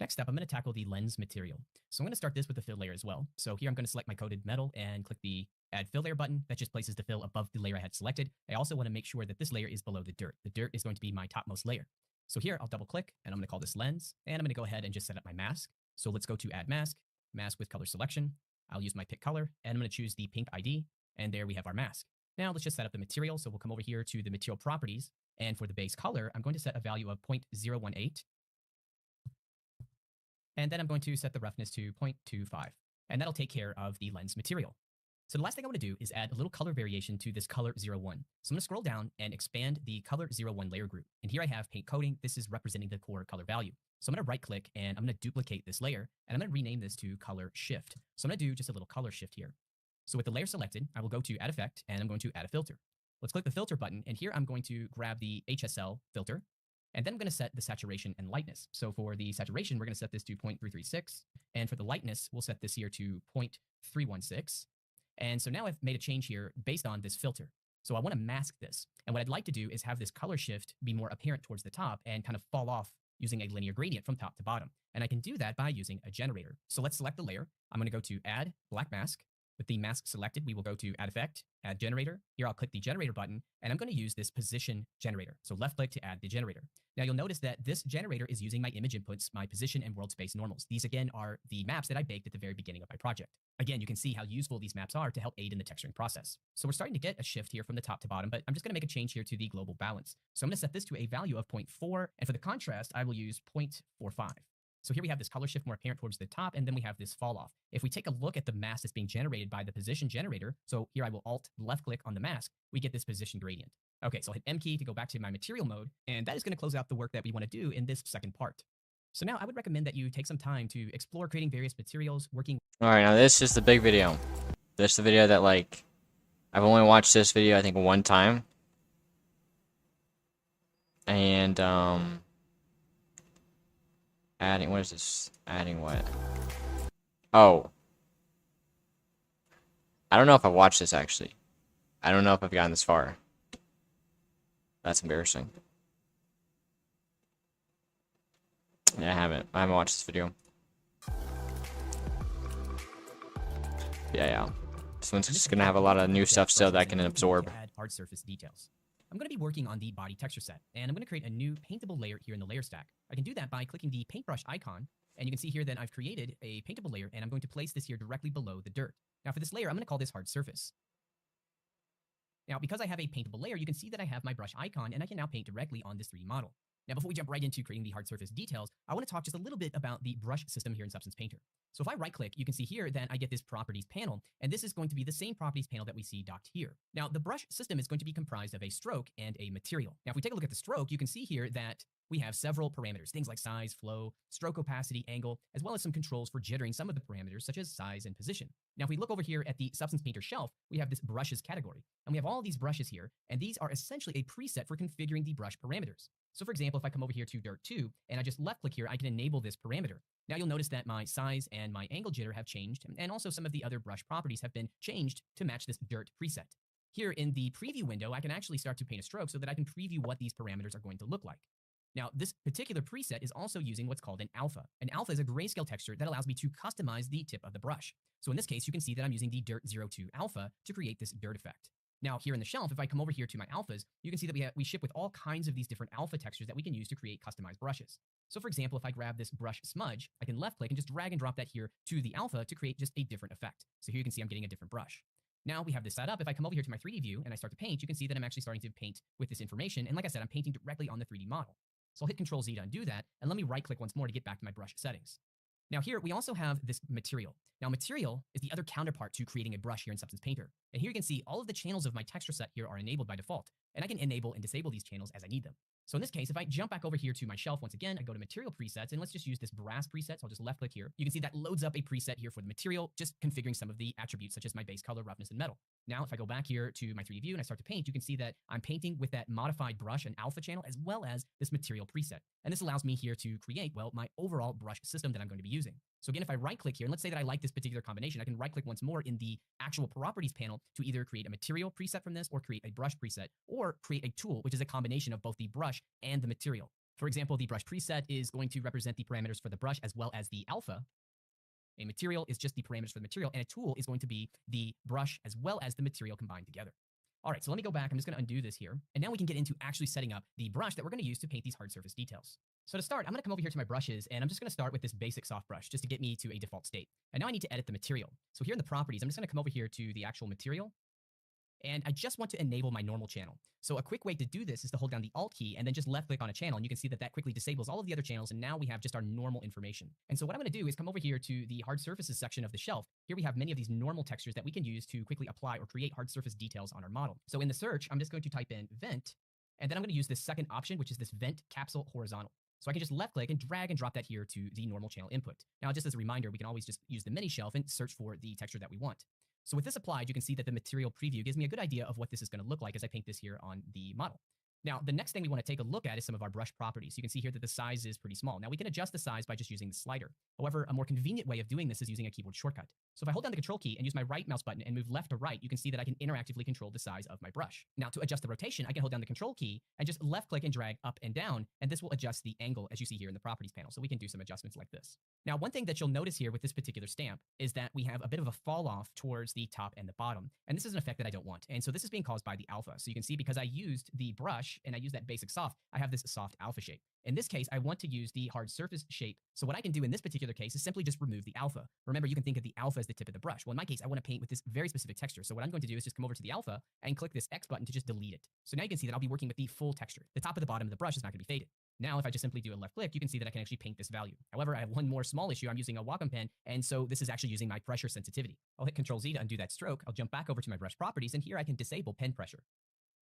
Next up, I'm going to tackle the lens material. So I'm going to start this with the fill layer as well. So here I'm going to select my coated metal and click the add fill layer button. That just places the fill above the layer I had selected. I also want to make sure that this layer is below the dirt. The dirt is going to be my topmost layer. So here I'll double click and I'm going to call this lens, and I'm going to go ahead and just set up my mask. So let's go to add mask, mask with color selection. I'll use my pick color and I'm going to choose the pink ID, and there we have our mask. Now let's just set up the material. So we'll come over here to the material properties, and for the base color, I'm going to set a value of 0.018. And then I'm going to set the roughness to 0.25, and that'll take care of the lens material. So the last thing I want to do is add a little color variation to this color 01. So I'm going to scroll down and expand the color 01 layer group. And here I have paint coating. This is representing the core color value. So I'm going to right click and I'm going to duplicate this layer, and I'm going to rename this to color shift. So I'm going to do just a little color shift here. So with the layer selected, I will go to add effect and I'm going to add a filter. Let's click the filter button, and here I'm going to grab the HSL filter, and then I'm going to set the saturation and lightness. So for the saturation, we're going to set this to 0.336. And for the lightness, we'll set this here to 0.316. And so now I've made a change here based on this filter. So I want to mask this. And what I'd like to do is have this color shift be more apparent towards the top and kind of fall off using a linear gradient from top to bottom. And I can do that by using a generator. So let's select the layer. I'm going to go to Add Black Mask. With the mask selected, we will go to Add Effect, Add Generator. Here I'll click the Generator button, and I'm going to use this Position Generator. So left click to add the generator. Now you'll notice that this generator is using my image inputs, my position and world space normals. These again are the maps that I baked at the very beginning of my project. Again, you can see how useful these maps are to help aid in the texturing process. So we're starting to get a shift here from the top to bottom, but I'm just going to make a change here to the global balance. So I'm going to set this to a value of 0.4, and for the contrast, I will use 0.45. So here we have this color shift more apparent towards the top, and then we have this fall off. If we take a look at the mask that's being generated by the position generator, so here I will Alt left click on the mask, we get this position gradient. Okay, so I'll hit M key to go back to my material mode, and that is going to close out the work that we want to do in this second part. So now I would recommend that you take some time to explore creating various materials, working. All right, now this is the big video. This is the video that, like, I've only watched this video, I think, one time. And, adding, what is this? Adding what? Oh. I don't know if I've watched this, actually. I don't know if I've gotten this far. That's embarrassing. Yeah, I haven't watched this video. Yeah. This one's just gonna have a lot of new stuff still that I can absorb. Add hard surface details. I'm going to be working on the body texture set, and I'm going to create a new paintable layer here in the layer stack. I can do that by clicking the paintbrush icon, and you can see here that I've created a paintable layer, and I'm going to place this here directly below the dirt. Now for this layer, I'm going to call this hard surface. Now, because I have a paintable layer, you can see that I have my brush icon, and I can now paint directly on this 3D model. Now, before we jump right into creating the hard surface details, I want to talk just a little bit about the brush system here in Substance Painter. So if I right click, you can see here that I get this properties panel, and this is going to be the same properties panel that we see docked here. Now, the brush system is going to be comprised of a stroke and a material. Now, if we take a look at the stroke, you can see here that we have several parameters, things like size, flow, stroke opacity, angle, as well as some controls for jittering some of the parameters such as size and position. Now, if we look over here at the Substance Painter shelf, we have this brushes category, and we have all these brushes here, and these are essentially a preset for configuring the brush parameters. So for example, if I come over here to Dirt 2, and I just left click here, I can enable this parameter. Now you'll notice that my size and my angle jitter have changed, and also some of the other brush properties have been changed to match this Dirt preset. Here in the preview window, I can actually start to paint a stroke so that I can preview what these parameters are going to look like. Now, this particular preset is also using what's called an alpha. An alpha is a grayscale texture that allows me to customize the tip of the brush. So in this case, you can see that I'm using the Dirt 02 alpha to create this dirt effect. Now, here in the shelf, if I come over here to my alphas, you can see that we ship with all kinds of these different alpha textures that we can use to create customized brushes. So for example, if I grab this brush smudge, I can left click and just drag and drop that here to the alpha to create just a different effect. So here you can see I'm getting a different brush. Now we have this set up. If I come over here to my 3D view and I start to paint, you can see that I'm actually starting to paint with this information. And like I said, I'm painting directly on the 3D model. So I'll hit Control Z to undo that, and let me right click once more to get back to my brush settings. Now here, we also have this material. Now material is the other counterpart to creating a brush here in Substance Painter. And here you can see all of the channels of my texture set here are enabled by default, and I can enable and disable these channels as I need them. So in this case, if I jump back over here to my shelf once again, I go to material presets, and let's just use this brass preset. So I'll just left click here. You can see that loads up a preset here for the material, just configuring some of the attributes such as my base color, roughness, and metal. Now, if I go back here to my 3D view and I start to paint, you can see that I'm painting with that modified brush and alpha channel as well as this material preset. And this allows me here to create, well, my overall brush system that I'm going to be using. So again, if I right click here, and let's say that I like this particular combination, I can right click once more in the actual properties panel to either create a material preset from this or create a brush preset or create a tool, which is a combination of both the brush and the material. For example, the brush preset is going to represent the parameters for the brush as well as the alpha. A material is just the parameters for the material, and a tool is going to be the brush as well as the material combined together. All right, so let me go back. I'm just going to undo this here. And now we can get into actually setting up the brush that we're going to use to paint these hard surface details. So to start, I'm going to come over here to my brushes, and I'm just going to start with this basic soft brush just to get me to a default state. And now I need to edit the material. So here in the properties, I'm just going to come over here to the actual material. And I just want to enable my normal channel. So a quick way to do this is to hold down the Alt key and then just left click on a channel. And you can see that that quickly disables all of the other channels. And now we have just our normal information. And so what I'm going to do is come over here to the hard surfaces section of the shelf. Here we have many of these normal textures that we can use to quickly apply or create hard surface details on our model. So in the search, I'm just going to type in vent. And then I'm going to use this second option, which is this vent capsule horizontal. So I can just left click and drag and drop that here to the normal channel input. Now, just as a reminder, we can always just use the mini shelf and search for the texture that we want. So with this applied, you can see that the material preview gives me a good idea of what this is going to look like as I paint this here on the model. Now, the next thing we want to take a look at is some of our brush properties. You can see here that the size is pretty small. Now, we can adjust the size by just using the slider. However, a more convenient way of doing this is using a keyboard shortcut. So if I hold down the control key and use my right mouse button and move left to right, you can see that I can interactively control the size of my brush. Now to adjust the rotation, I can hold down the control key and just left click and drag up and down, and this will adjust the angle as you see here in the properties panel. So we can do some adjustments like this. Now, one thing that you'll notice here with this particular stamp is that we have a bit of a fall off towards the top and the bottom. And this is an effect that I don't want. And so this is being caused by the alpha. So you can see because I used the brush and I used that basic soft, I have this soft alpha shape. In this case, I want to use the hard surface shape. So what I can do in this particular case is simply just remove the alpha. Remember, you can think of the alpha as the tip of the brush. Well, in my case, I want to paint with this very specific texture. So what I'm going to do is just come over to the alpha and click this X button to just delete it. So now you can see that I'll be working with the full texture. The top and the bottom of the brush is not going to be faded. Now, if I just simply do a left click, you can see that I can actually paint this value. However, I have one more small issue. I'm using a Wacom pen, and so this is actually using my pressure sensitivity. I'll hit Control Z to undo that stroke. I'll jump back over to my brush properties, and here I can disable pen pressure.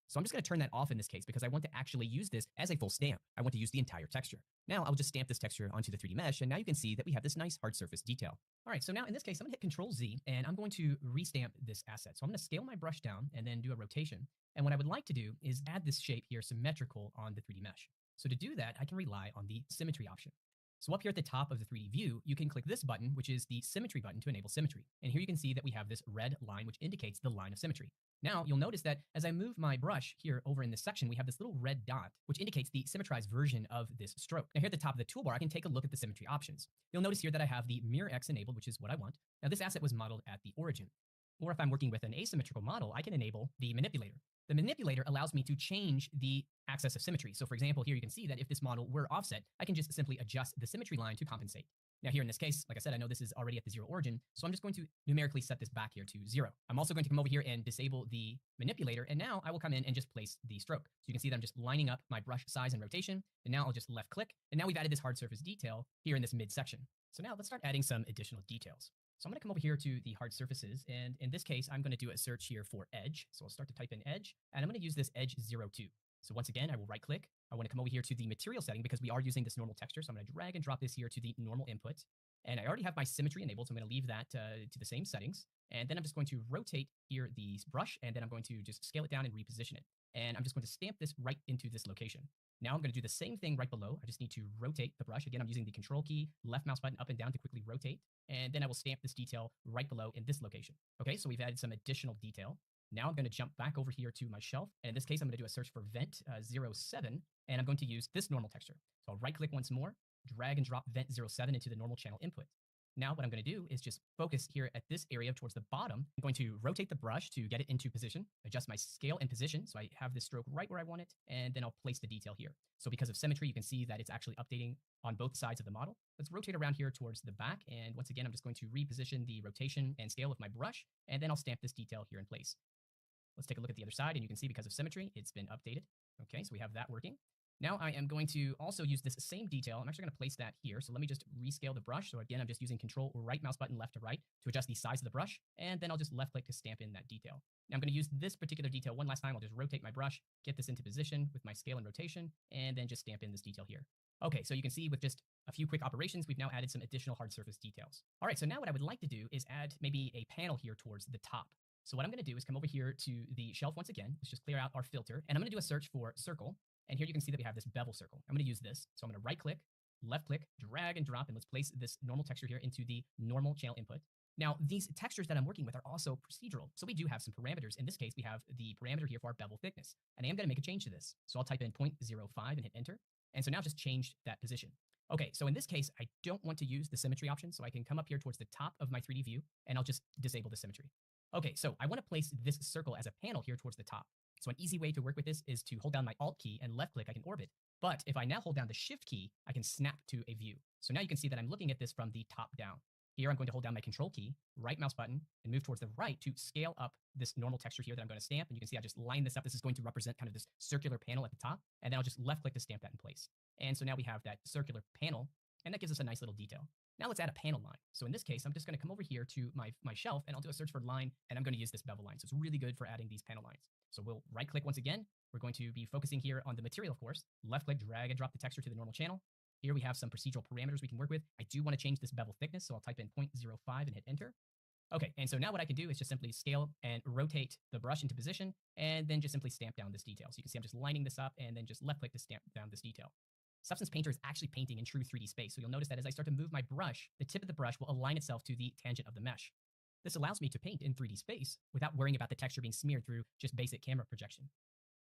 So I'm just going to turn that off in this case because I want to actually use this as a full stamp. I want to use the entire texture. Now I'll just stamp this texture onto the 3D mesh, and now you can see that we have this nice hard surface detail. All right, so now in this case, I'm going to hit Control Z, and I'm going to restamp this asset. So I'm going to scale my brush down and then do a rotation. And what I would like to do is add this shape here symmetrical on the 3D mesh. So to do that, I can rely on the symmetry option. So up here at the top of the 3D view, you can click this button, which is the symmetry button to enable symmetry. And here you can see that we have this red line, which indicates the line of symmetry. Now you'll notice that as I move my brush here over in this section, we have this little red dot, which indicates the symmetrized version of this stroke. Now here at the top of the toolbar, I can take a look at the symmetry options. You'll notice here that I have the Mirror X enabled, which is what I want. Now this asset was modeled at the origin. Or if I'm working with an asymmetrical model, I can enable the manipulator. The manipulator allows me to change the axis of symmetry. So for example, here you can see that if this model were offset, I can just simply adjust the symmetry line to compensate. Now here in this case, like I said, I know this is already at the 0 origin, so I'm just going to numerically set this back here to 0. I'm also going to come over here and disable the manipulator, and now I will come in and just place the stroke. So you can see that I'm just lining up my brush size and rotation, and now I'll just left click, and now we've added this hard surface detail here in this mid section. So now let's start adding some additional details. So I'm going to come over here to the hard surfaces, and in this case, I'm going to do a search here for edge. So I'll start to type in edge, and I'm going to use this edge 02. So once again, I will right click. I want to come over here to the material setting because we are using this normal texture. So I'm going to drag and drop this here to the normal input. And I already have my symmetry enabled, so I'm going to leave that to the same settings. And then I'm just going to rotate here the brush, and then I'm going to just scale it down and reposition it. And I'm just going to stamp this right into this location. Now I'm going to do the same thing right below. I just need to rotate the brush. Again, I'm using the control key, left mouse button up and down to quickly rotate. And then I will stamp this detail right below in this location. Okay, so we've added some additional detail. Now I'm going to jump back over here to my shelf. And in this case, I'm going to do a search for vent 07, and I'm going to use this normal texture. So I'll right click once more, drag and drop vent 07 into the normal channel input. Now what I'm going to do is just focus here at this area towards the bottom. I'm going to rotate the brush to get it into position, adjust my scale and position so I have this stroke right where I want it, and then I'll place the detail here. So because of symmetry, you can see that it's actually updating on both sides of the model. Let's rotate around here towards the back, and once again, I'm just going to reposition the rotation and scale of my brush, and then I'll stamp this detail here in place. Let's take a look at the other side, and you can see because of symmetry, it's been updated. Okay, so we have that working. Now I am going to also use this same detail. I'm actually going to place that here. So let me just rescale the brush. So again, I'm just using control or right mouse button left to right to adjust the size of the brush. And then I'll just left click to stamp in that detail. Now I'm going to use this particular detail one last time. I'll just rotate my brush, get this into position with my scale and rotation, and then just stamp in this detail here. Okay, so you can see with just a few quick operations, we've now added some additional hard surface details. All right, so now what I would like to do is add maybe a panel here towards the top. So what I'm going to do is come over here to the shelf once again. Let's just clear out our filter, and I'm going to do a search for circle. And here you can see that we have this bevel circle. I'm going to use this. So I'm going to right click, left click, drag and drop, and let's place this normal texture here into the normal channel input. Now, these textures that I'm working with are also procedural. So we do have some parameters. In this case, we have the parameter here for our bevel thickness. And I am going to make a change to this. So I'll type in 0.05 and hit enter. And so now just changed that position. Okay, so in this case, I don't want to use the symmetry option. So I can come up here towards the top of my 3D view, and I'll just disable the symmetry. Okay, so I want to place this circle as a panel here towards the top. So an easy way to work with this is to hold down my Alt key and left click, I can orbit. But if I now hold down the Shift key, I can snap to a view. So now you can see that I'm looking at this from the top down. Here I'm going to hold down my Control key, right mouse button, and move towards the right to scale up this normal texture here that I'm going to stamp. And you can see I just line this up. This is going to represent kind of this circular panel at the top. And then I'll just left click to stamp that in place. And so now we have that circular panel, and that gives us a nice little detail. Now let's add a panel line. So in this case, I'm just going to come over here to my shelf, and I'll do a search for line, and I'm going to use this bevel line. So it's really good for adding these panel lines. So we'll right click once again. We're going to be focusing here on the material, of course. Left click, drag and drop the texture to the normal channel. Here we have some procedural parameters we can work with. I do want to change this bevel thickness, so I'll type in 0.05 and hit enter. Okay, and so now what I can do is just simply scale and rotate the brush into position, and then just simply stamp down this detail. So you can see I'm just lining this up, and then just left click to stamp down this detail. Substance Painter is actually painting in true 3D space. So you'll notice that as I start to move my brush, the tip of the brush will align itself to the tangent of the mesh. This allows me to paint in 3D space without worrying about the texture being smeared through just basic camera projection.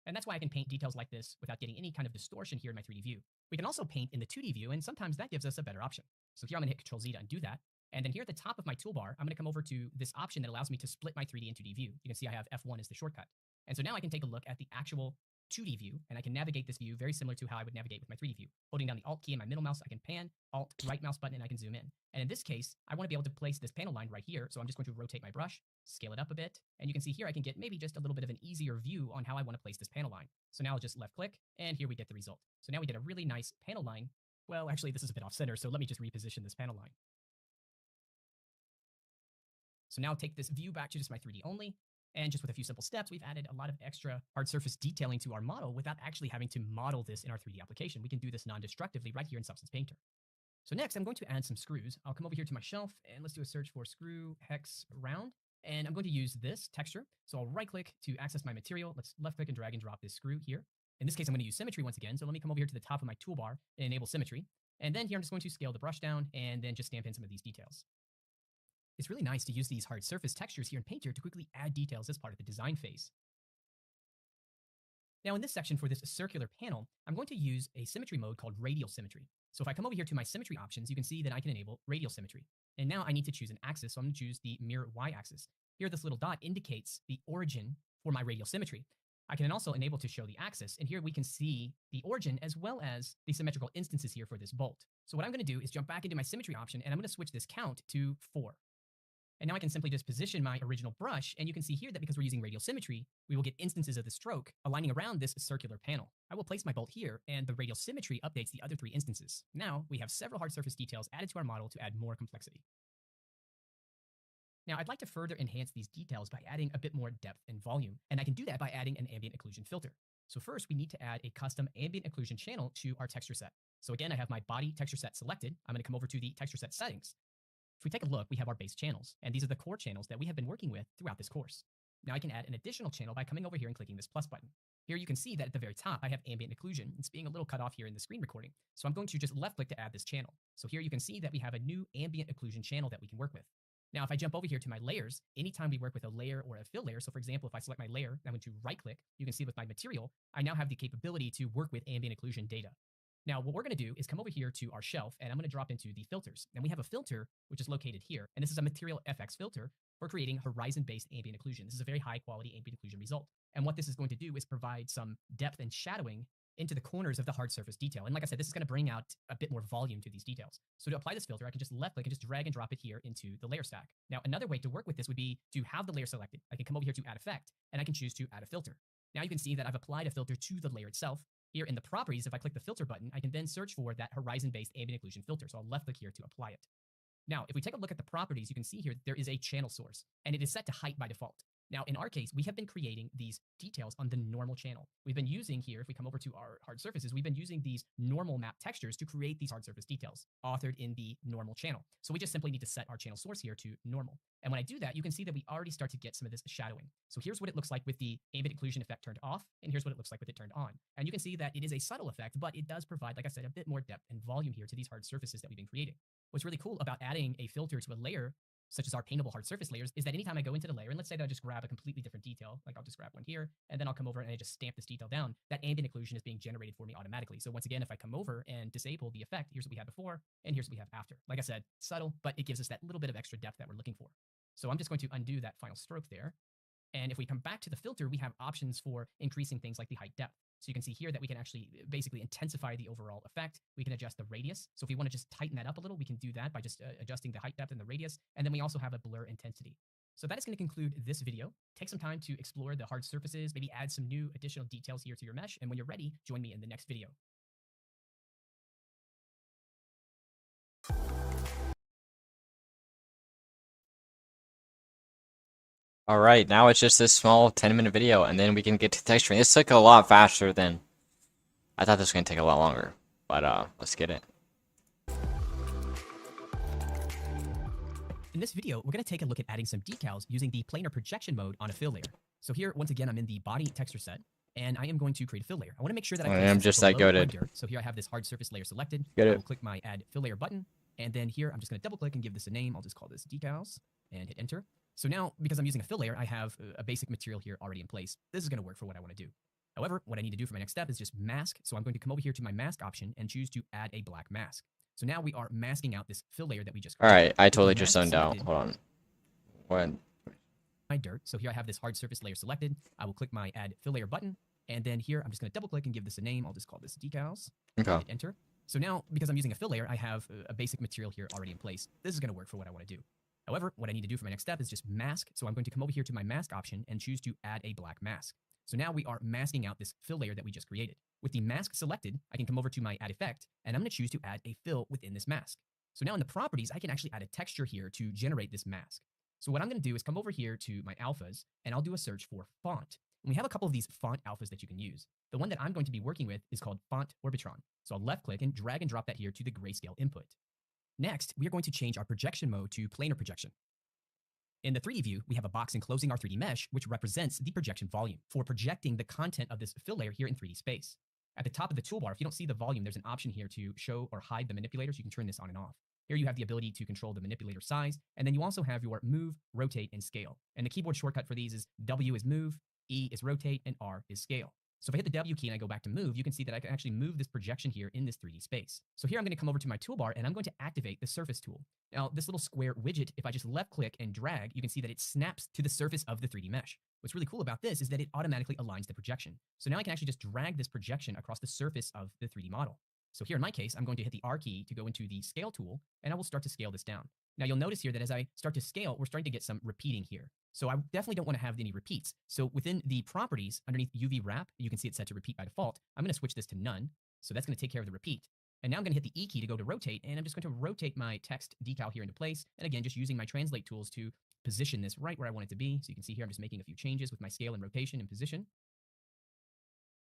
And that's why I can paint details like this without getting any kind of distortion here in my 3D view. We can also paint in the 2D view, and sometimes that gives us a better option. So here I'm gonna hit Control Z to undo that. And then here at the top of my toolbar, I'm gonna come over to this option that allows me to split my 3D and 2D view. You can see I have F1 as the shortcut. And so now I can take a look at the actual 2D view, and I can navigate this view very similar to how I would navigate with my 3D view. Holding down the Alt key in my middle mouse, I can pan, Alt, right mouse button, and I can zoom in. And in this case, I wanna be able to place this panel line right here, so I'm just going to rotate my brush, scale it up a bit, and you can see here I can get maybe just a little bit of an easier view on how I wanna place this panel line. So now I'll just left click, and here we get the result. So now we get a really nice panel line. Well, actually, this is a bit off center, so let me just reposition this panel line. So now I'll take this view back to just my 3D only, and just with a few simple steps, we've added a lot of extra hard surface detailing to our model without actually having to model this in our 3D application. We can do this non-destructively right here in Substance Painter. So next, I'm going to add some screws. I'll come over here to my shelf, and let's do a search for screw hex round, and I'm going to use this texture. So I'll right-click to access my material. Let's left-click and drag and drop this screw here. In this case, I'm going to use symmetry once again, so let me come over here to the top of my toolbar and enable symmetry. And then here, I'm just going to scale the brush down and then just stamp in some of these details. It's really nice to use these hard surface textures here in Painter to quickly add details as part of the design phase. Now in this section for this circular panel, I'm going to use a symmetry mode called radial symmetry. So if I come over here to my symmetry options, you can see that I can enable radial symmetry. And now I need to choose an axis, so I'm going to choose the mirror y-axis. Here, this little dot indicates the origin for my radial symmetry. I can also enable to show the axis, and here we can see the origin as well as the symmetrical instances here for this bolt. So what I'm going to do is jump back into my symmetry option, and I'm going to switch this count to 4. And now I can simply just position my original brush, and you can see here that because we're using radial symmetry, we will get instances of the stroke aligning around this circular panel. I will place my bolt here, and the radial symmetry updates the other 3 instances. Now we have several hard surface details added to our model to add more complexity. Now I'd like to further enhance these details by adding a bit more depth and volume, and I can do that by adding an ambient occlusion filter. So first we need to add a custom ambient occlusion channel to our texture set. So again, I have my body texture set selected. I'm going to come over to the texture set settings. If we take a look, we have our base channels, and these are the core channels that we have been working with throughout this course. Now I can add an additional channel by coming over here and clicking this plus button. Here you can see that at the very top, I have ambient occlusion. It's being a little cut off here in the screen recording. So I'm going to just left click to add this channel. So here you can see that we have a new ambient occlusion channel that we can work with. Now, if I jump over here to my layers, anytime we work with a layer or a fill layer, so for example, if I select my layer, I'm going to right click, you can see with my material, I now have the capability to work with ambient occlusion data. Now, what we're going to do is come over here to our shelf, and I'm going to drop into the filters. And we have a filter, which is located here. And this is a material FX filter for creating horizon-based ambient occlusion. This is a very high-quality ambient occlusion result. And what this is going to do is provide some depth and shadowing into the corners of the hard surface detail. And like I said, this is going to bring out a bit more volume to these details. So to apply this filter, I can just left-click and just drag and drop it here into the layer stack. Now, another way to work with this would be to have the layer selected. I can come over here to Add Effect, and I can choose to add a filter. Now you can see that I've applied a filter to the layer itself. Here in the properties, if I click the filter button, I can then search for that horizon-based ambient occlusion filter. So I'll left click here to apply it. Now, if we take a look at the properties, you can see here there is a channel source, and it is set to height by default. Now, in our case, we have been creating these details on the normal channel. We've been using here, if we come over to our hard surfaces, we've been using these normal map textures to create these hard surface details authored in the normal channel. So we just simply need to set our channel source here to normal. And when I do that, you can see that we already start to get some of this shadowing. So here's what it looks like with the ambient occlusion effect turned off, and here's what it looks like with it turned on. And you can see that it is a subtle effect, but it does provide, like I said, a bit more depth and volume here to these hard surfaces that we've been creating. What's really cool about adding a filter to a layer, such as our paintable hard surface layers, is that anytime I go into the layer, and let's say that I just grab a completely different detail, like I'll just grab one here, and then I'll come over and I just stamp this detail down, that ambient occlusion is being generated for me automatically. So once again, if I come over and disable the effect, here's what we had before, and here's what we have after. Like I said, subtle, but it gives us that little bit of extra depth that we're looking for. So I'm just going to undo that final stroke there. And if we come back to the filter, we have options for increasing things like the height depth. So you can see here that we can actually basically intensify the overall effect. We can adjust the radius. So if we want to just tighten that up a little, we can do that by just adjusting the height depth and the radius. And then we also have a blur intensity. So that is going to conclude this video. Take some time to explore the hard surfaces, maybe add some new additional details here to your mesh. And when you're ready, join me in the next video. All right, now it's just this small 10-minute video, and then we can get to texturing. This took a lot faster than I thought. This was gonna take a lot longer, but let's get it. In this video, we're going to take a look at adding some decals using the planar projection mode on a fill layer. So here, once again, I'm in the body texture set, and I am going to create a fill layer. I want to make sure that I am just that goated. So here I have this hard surface layer selected. Get it. I will click my add fill layer button, and then here I'm just going to double click and give this a name. I'll just call this decals and hit enter. So now, because I'm using a fill layer, I have a basic material here already in place. This is going to work for what I want to do. However, what I need to do for my next step is just mask. So I'm going to come over here to my mask option and choose to add a black mask. So now we are masking out this fill layer that we just created. Alright, I With the totally just mask zoned out. selected, Hold on. What? my dirt. So here I have this hard surface layer selected. I will click my add fill layer button. And then here, I'm just going to double click and give this a name. I'll just call this decals. Okay. Hit enter. So now, because I'm using a fill layer, I have a basic material here already in place. This is going to work for what I want to do. However, what I need to do for my next step is just mask. So I'm going to come over here to my mask option and choose to add a black mask. So now we are masking out this fill layer that we just created. With the mask selected, I can come over to my add effect, and I'm going to choose to add a fill within this mask. So now in the properties, I can actually add a texture here to generate this mask. So what I'm going to do is come over here to my alphas, and I'll do a search for font. And we have a couple of these font alphas that you can use. The one that I'm going to be working with is called Font Orbitron. So I'll left click and drag and drop that here to the grayscale input. Next, we are going to change our projection mode to planar projection. In the 3D view, we have a box enclosing our 3D mesh, which represents the projection volume for projecting the content of this fill layer here in 3D space. At the top of the toolbar, if you don't see the volume, there's an option here to show or hide the manipulator, so you can turn this on and off. Here you have the ability to control the manipulator size, and then you also have your move, rotate, and scale. And the keyboard shortcut for these is W is move, E is rotate, and R is scale. So if I hit the W key and I go back to move, you can see that I can actually move this projection here in this 3D space. So here I'm going to come over to my toolbar and I'm going to activate the surface tool. Now this little square widget, if I just left click and drag, you can see that it snaps to the surface of the 3D mesh. What's really cool about this is that it automatically aligns the projection. So now I can actually just drag this projection across the surface of the 3D model. So here in my case, I'm going to hit the R key to go into the scale tool and I will start to scale this down. Now you'll notice here that as I start to scale, we're starting to get some repeating here. So I definitely don't want to have any repeats. So within the properties underneath UV wrap, you can see it's set to repeat by default. I'm going to switch this to none. So that's going to take care of the repeat. And now I'm going to hit the E key to go to rotate, and I'm just going to rotate my text decal here into place. And again, just using my translate tools to position this right where I want it to be. So you can see here, I'm just making a few changes with my scale and rotation and position.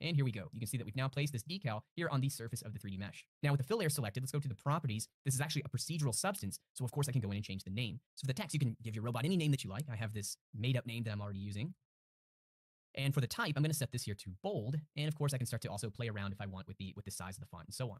And here we go. You can see that we've now placed this decal here on the surface of the 3D mesh. Now with the fill layer selected, let's go to the properties. This is actually a procedural substance. So of course I can go in and change the name. So for the text, you can give your robot any name that you like. I have this made up name that I'm already using. And for the type, I'm going to set this here to bold. And of course I can start to also play around if I want with the size of the font and so on.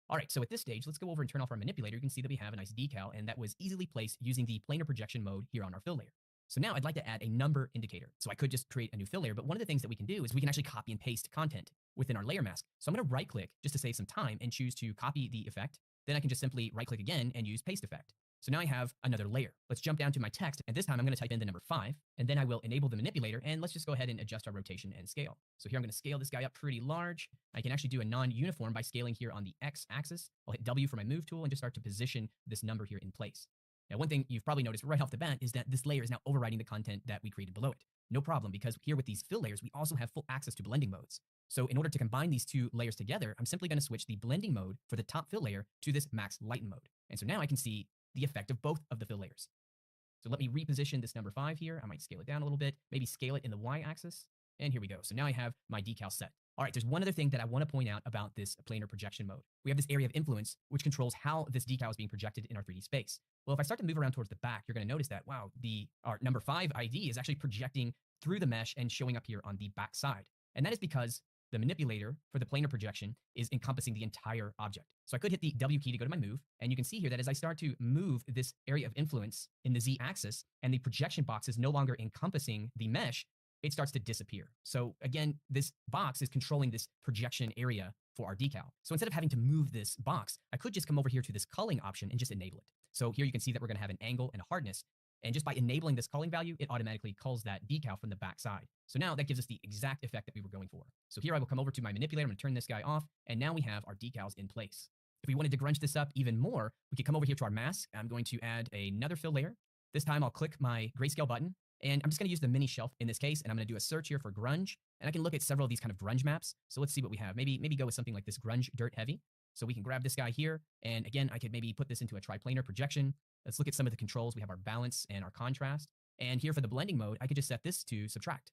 All right, so at this stage, let's go over and turn off our manipulator. You can see that we have a nice decal, and that was easily placed using the planar projection mode here on our fill layer. So now I'd like to add a number indicator. So I could just create a new fill layer, but one of the things that we can do is we can actually copy and paste content within our layer mask. So I'm going to right click just to save some time and choose to copy the effect. Then I can just simply right click again and use paste effect. So now I have another layer. Let's jump down to my text, and this time I'm going to type in the number 5, and then I will enable the manipulator, and let's just go ahead and adjust our rotation and scale. So here I'm going to scale this guy up pretty large. I can actually do a non-uniform by scaling here on the X axis. I'll hit W for my move tool and just start to position this number here in place. Now, one thing you've probably noticed right off the bat is that this layer is now overriding the content that we created below it. No problem, because here with these fill layers, we also have full access to blending modes. So in order to combine these two layers together, I'm simply going to switch the blending mode for the top fill layer to this max lighten mode. And so now I can see the effect of both of the fill layers. So let me reposition this number 5 here. I might scale it down a little bit, maybe scale it in the Y axis. And here we go. So now I have my decal set. All right, there's one other thing that I want to point out about this planar projection mode. We have this area of influence, which controls how this decal is being projected in our 3D space. Well, if I start to move around towards the back, you're going to notice that, wow, our number 5 ID is actually projecting through the mesh and showing up here on the back side. And that is because the manipulator for the planar projection is encompassing the entire object. So I could hit the W key to go to my move, and you can see here that as I start to move this area of influence in the Z axis, and the projection box is no longer encompassing the mesh, it starts to disappear. So again, this box is controlling this projection area for our decal. So instead of having to move this box, I could just come over here to this culling option and just enable it. So here you can see that we're going to have an angle and a hardness. And just by enabling this culling value, it automatically culls that decal from the back side. So now that gives us the exact effect that we were going for. So here I will come over to my manipulator. I'm going to turn this guy off. And now we have our decals in place. If we wanted to grunge this up even more, we could come over here to our mask. I'm going to add another fill layer. This time I'll click my grayscale button. And I'm just going to use the mini shelf in this case. And I'm going to do a search here for grunge. And I can look at several of these kind of grunge maps. So let's see what we have. Maybe go with something like this grunge dirt heavy. So we can grab this guy here. And again, I could maybe put this into a triplanar projection. Let's look at some of the controls. We have our balance and our contrast. And here for the blending mode, I could just set this to subtract.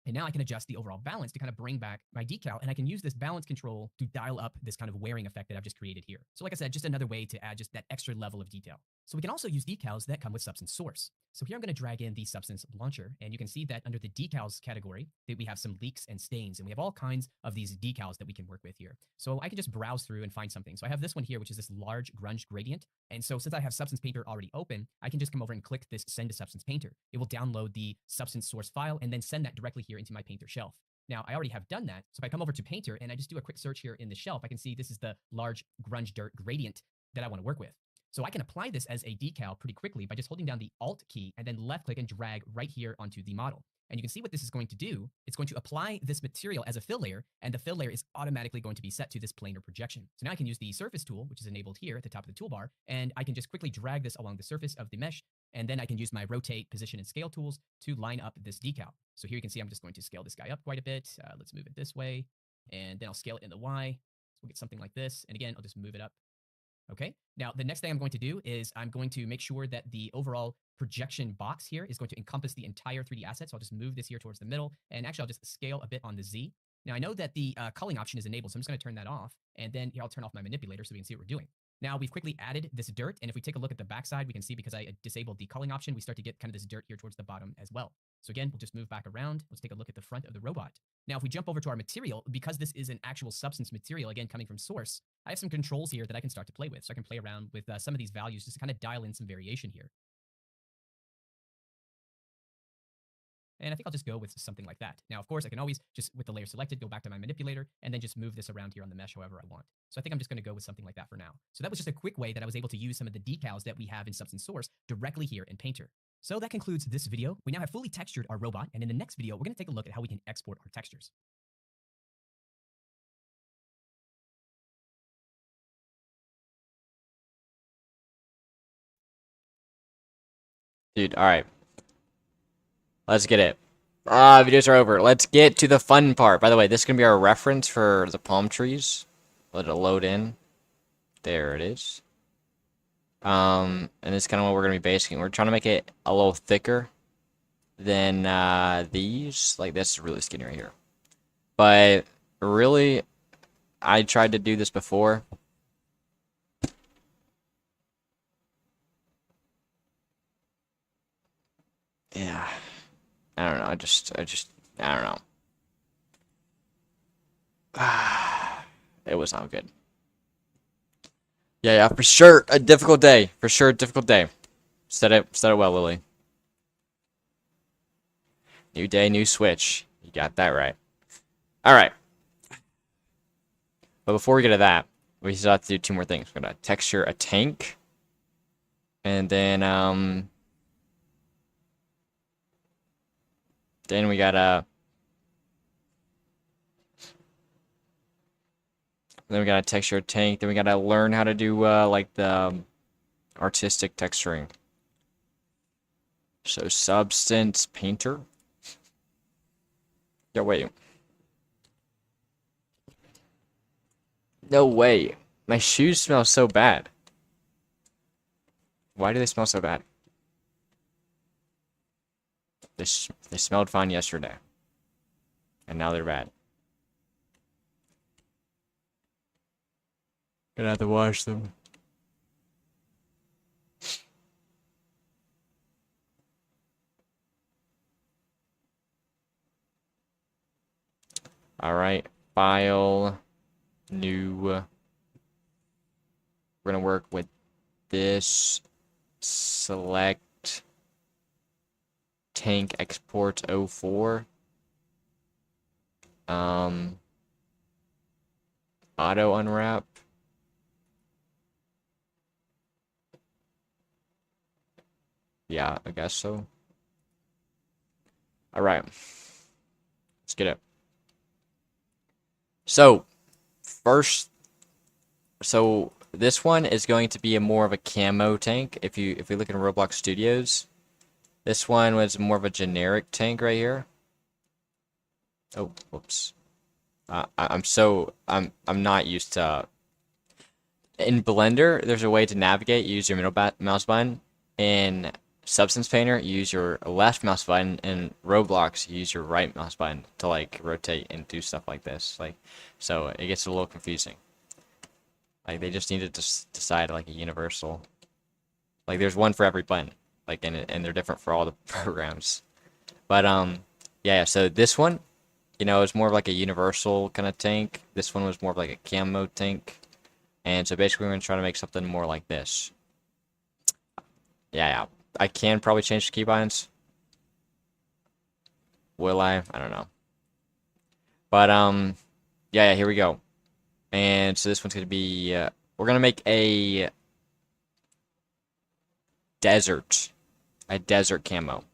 And now I can adjust the overall balance to kind of bring back my decal. And I can use this balance control to dial up this kind of wearing effect that I've just created here. So like I said, just another way to add just that extra level of detail. So we can also use decals that come with substance source. So here I'm going to drag in the substance launcher, and you can see that under the decals category that we have some leaks and stains, and we have all kinds of these decals that we can work with here. So I can just browse through and find something. So I have this one here, which is this large grunge gradient. And so since I have Substance Painter already open, I can just come over and click this send to Substance Painter. It will download the substance source file and then send that directly here into my Painter shelf. Now, I already have done that. So if I come over to Painter and I just do a quick search here in the shelf, I can see this is the large grunge dirt gradient that I want to work with. So I can apply this as a decal pretty quickly by just holding down the Alt key and then left click and drag right here onto the model. And you can see what this is going to do. It's going to apply this material as a fill layer, and the fill layer is automatically going to be set to this planar projection. So now I can use the surface tool, which is enabled here at the top of the toolbar, and I can just quickly drag this along the surface of the mesh, and then I can use my rotate, position, and scale tools to line up this decal. So here you can see I'm just going to scale this guy up quite a bit. Let's move it this way, and then I'll scale it in the Y. So we'll get something like this, and again, I'll just move it up. Okay, now the next thing I'm going to do is I'm going to make sure that the overall projection box here is going to encompass the entire 3D asset. So I'll just move this here towards the middle, and actually I'll just scale a bit on the Z. Now I know that the culling option is enabled, so I'm just going to turn that off, and then here I'll turn off my manipulator so we can see what we're doing. Now we've quickly added this dirt, and if we take a look at the backside, we can see because I disabled the culling option, we start to get kind of this dirt here towards the bottom as well. So again, we'll just move back around. Let's take a look at the front of the robot. Now, if we jump over to our material, because this is an actual substance material, again, coming from source, I have some controls here that I can start to play with. So I can play around with some of these values just to kind of dial in some variation here. And I think I'll just go with something like that. Now, of course, I can always just, with the layer selected, go back to my manipulator and then just move this around here on the mesh however I want. So I think I'm just going to go with something like that for now. So that was just a quick way that I was able to use some of the decals that we have in Substance Source directly here in Painter. So that concludes this video. We now have fully textured our robot, and in the next video, we're going to take a look at how we can export our textures. Dude, alright. Let's get it. Videos are over. Let's get to the fun part. By the way, this is going to be our reference for the palm trees. Let it load in. There it is. And this is kind of what we're going to be basing. We're trying to make it a little thicker than these. Like, this is really skinny right here. But, really, I tried to do this before. Yeah. I don't know. I don't know. It was not good. Yeah, for sure, a difficult day. For sure, a difficult day. Said it well, Lily. New day, new switch. You got that right. Alright. But before we get to that, we still have to do two more things. We're gonna texture a tank. And then we gotta texture a tank. Then we gotta learn how to do like the artistic texturing. So Substance Painter. Yeah, wait. No way. My shoes smell so bad. Why do they smell so bad? They smelled fine yesterday. And now they're bad. Gonna have to wash them. Alright. File. New. We're gonna work with this. Select. Tank export 04. Auto unwrap. Yeah, I guess so. Alright. Let's get it. So, first, this one is going to be a more of a camo tank. If we look in Roblox Studios, this one was more of a generic tank right here. Oh, whoops. I'm not used to. In Blender, there's a way to navigate. Use your middle mouse button. In Substance Painter, use your left mouse button. In Roblox, use your right mouse button to like rotate and do stuff like this. Like, so it gets a little confusing. Like they just need to decide like a universal Like there's one for every button. Like and they're different for all the programs. But yeah, so this one, you know, is more of like a universal kind of tank. This one was more of like a camo tank. And so basically we're gonna try to make something more like this. Yeah. I can probably change the keybinds. Will I? I don't know. But yeah, here we go. And so this one's gonna be we're gonna make desert, a desert camo.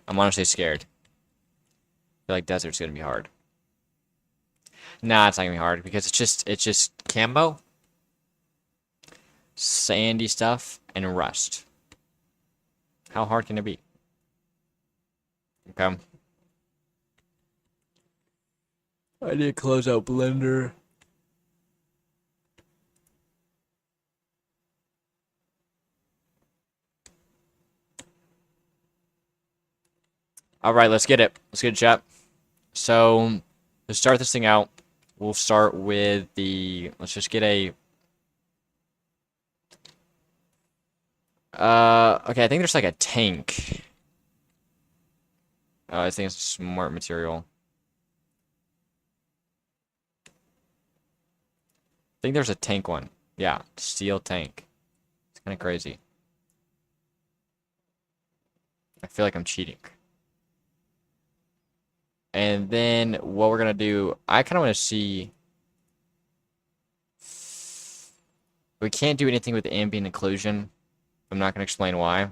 I'm honestly scared. I feel like desert's gonna be hard. Nah, it's not gonna be hard because it's just camo, sandy stuff, and rust. How hard can it be? Okay. I need to close out Blender. All right, let's get it. Let's get it, chat. So to start this thing out, we'll start with the. Let's just get a. Okay, I think there's like a tank. I think it's smart material. I think there's a tank one. Yeah, steel tank. It's kind of crazy. I feel like I'm cheating. And then what we're gonna do, I kind of want to see. We can't do anything with ambient occlusion. I'm not gonna explain why,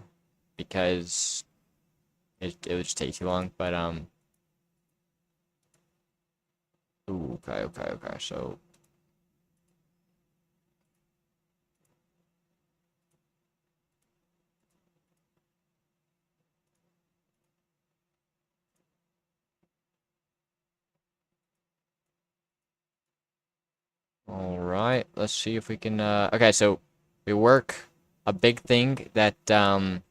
because it would just take too long. But ooh, okay. So all right, let's see if we can. Okay, so we work a big thing that a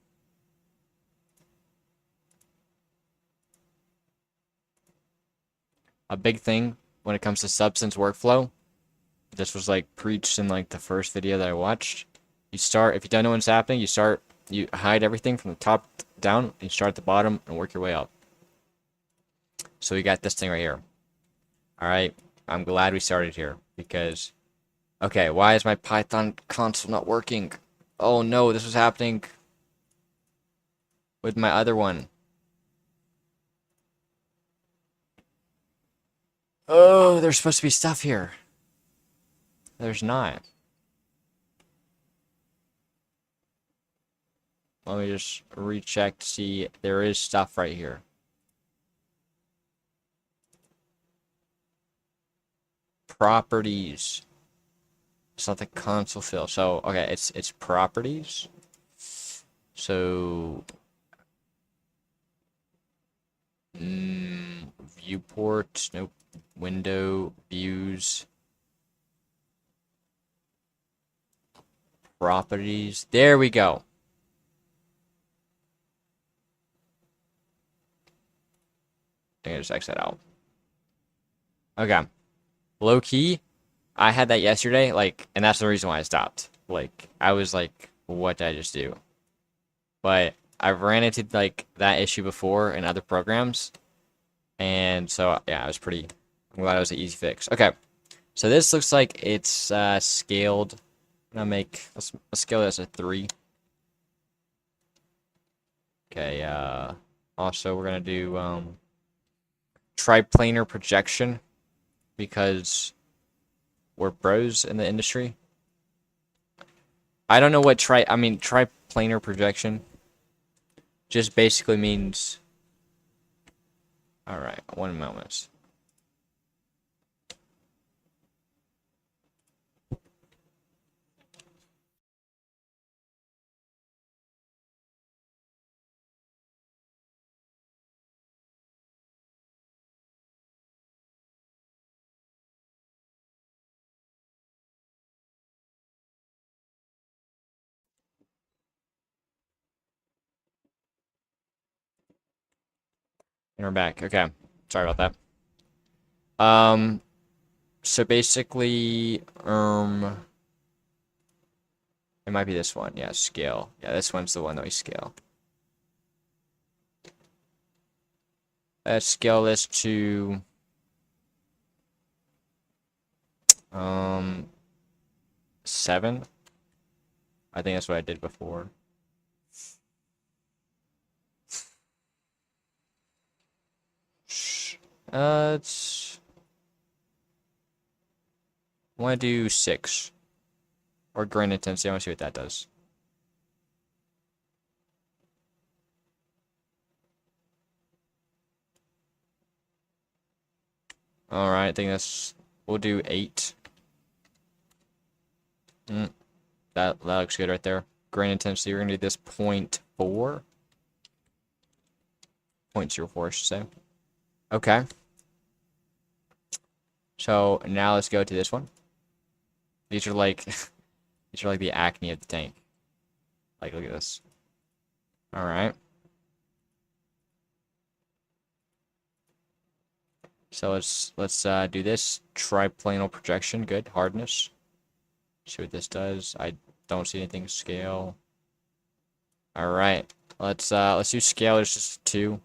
big thing when it comes to substance workflow. This was like preached in like the first video that I watched. You start, if you don't know what's happening, you hide everything from the top down, and you start at the bottom and work your way up. So we got this thing right here. All right, I'm glad we started here because, okay, why is my Python console not working? Oh no, this was happening with my other one. Oh, there's supposed to be stuff here. There's not. Let me just recheck to see there is stuff right here. Properties. It's not the console fill. So okay, it's properties. So viewport, nope. Window, views, properties. There we go. I think I just exit out. Okay. Low key, I had that yesterday, like, and that's the reason why I stopped. Like, I was like, what did I just do? But I've ran into like that issue before in other programs. And so yeah, I'm glad it was an easy fix. Okay. So this looks like it's scaled. I'm gonna let's scale it as a 3. Okay, also we're gonna do triplanar projection because we're bros in the industry. I don't know what triplanar projection just basically means. All right, 1 moment. And we're back. Okay, sorry about that. So basically, It might be this one. Yeah, scale. Yeah, this one's the one that we scale. Let's scale this to 7. I think that's what I did before. It's I want to do 6 or grain intensity. I want to see what that does. All right, I think we'll do 8. That looks good right there. Grain intensity, we're gonna do this 0.4. 0.04, I should say. Okay. So now let's go to this one. These are like these are like the acne of the tank. Like, look at this. All right. So let's do this triplanal projection. Good hardness. See what this does. I don't see anything scale. All right. Let's do scale. It's just 2.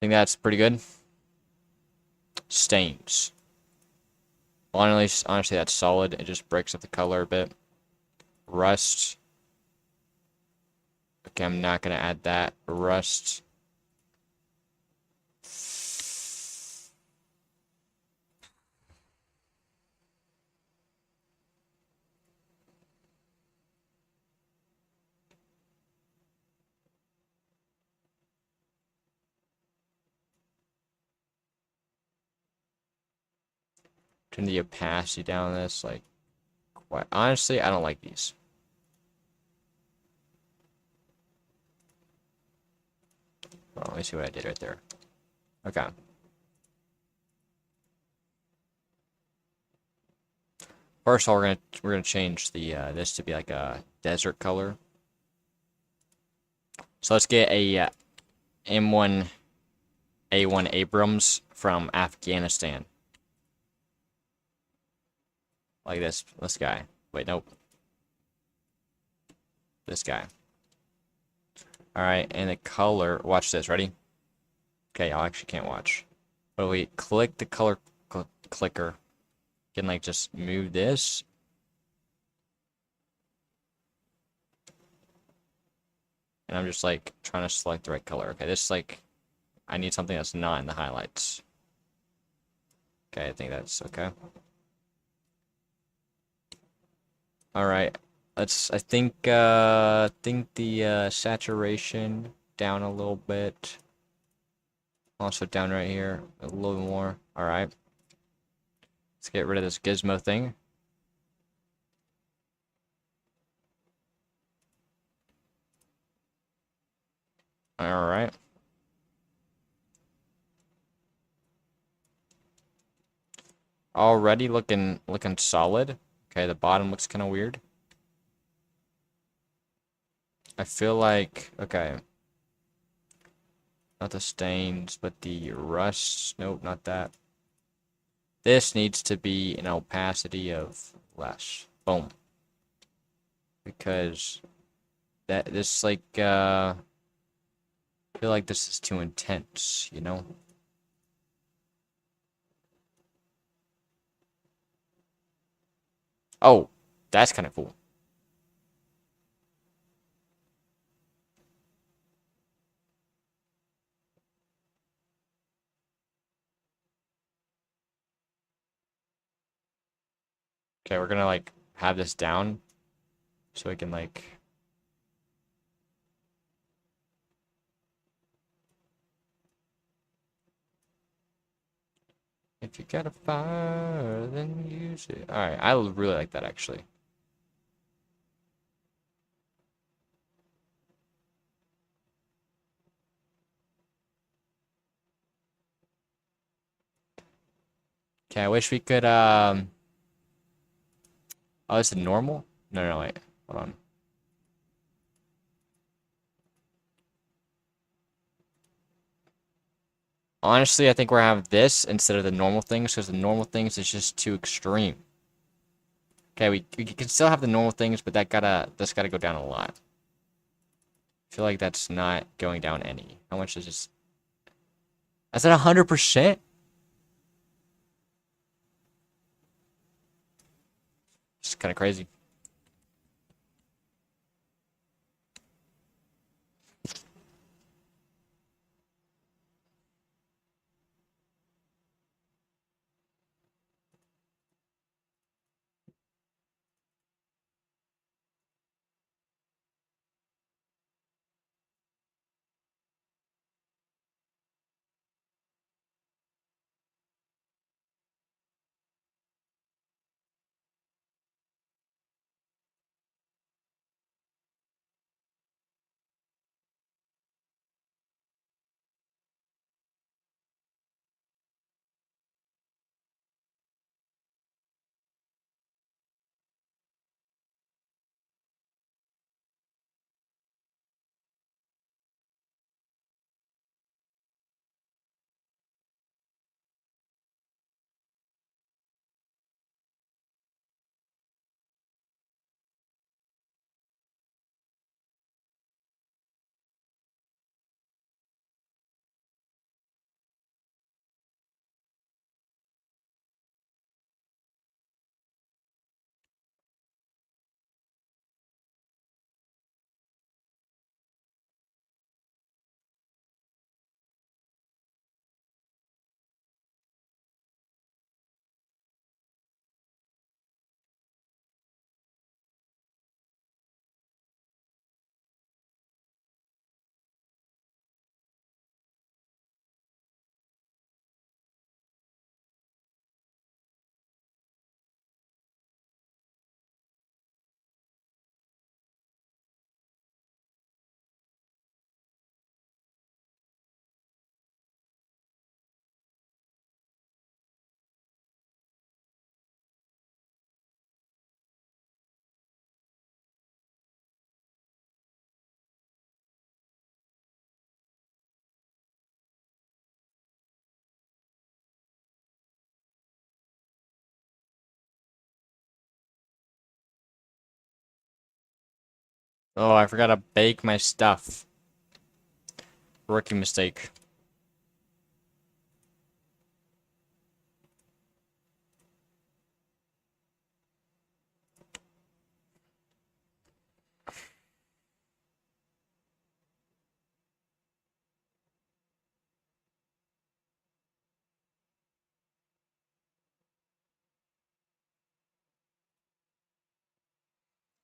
I think that's pretty good. Stains. Well, honestly, that's solid. It just breaks up the color a bit. Rust. Okay, I'm not gonna add that. Rust. Turn the opacity down on this. Like, quite honestly, I don't like these. Well, let me see what I did right there. Okay. First of all, we're gonna change the this to be like a desert color. So let's get a M1 A1 Abrams from Afghanistan. Like this guy. Wait, nope. This guy. Alright, and the color, watch this, ready? Okay, I actually can't watch. But we click the color clicker. You can like just move this. And I'm just like trying to select the right color. Okay, this is like, I need something that's not in the highlights. Okay, I think that's okay. Alright, I think the saturation down a little bit. Also down right here, a little more. Alright. Let's get rid of this gizmo thing. Alright. Already looking solid. Okay, the bottom looks kind of weird. I feel like, okay. Not the stains, but the rust. Nope, not that. This needs to be an opacity of less. Boom. Because this like I feel like this is too intense, you know? Oh, that's kind of cool. Okay, we're gonna like have this down so we can like if you got a fire, then use it. Alright, I really like that actually. Okay, I wish we could oh, this is normal? No, wait. Hold on. Honestly, I think we're having this instead of the normal things because the normal things is just too extreme. Okay, we can still have the normal things, but that's gotta go down a lot. I feel like that's not going down any. How much is this? Is that 100%? It's kind of crazy. Oh, I forgot to bake my stuff. Rookie mistake.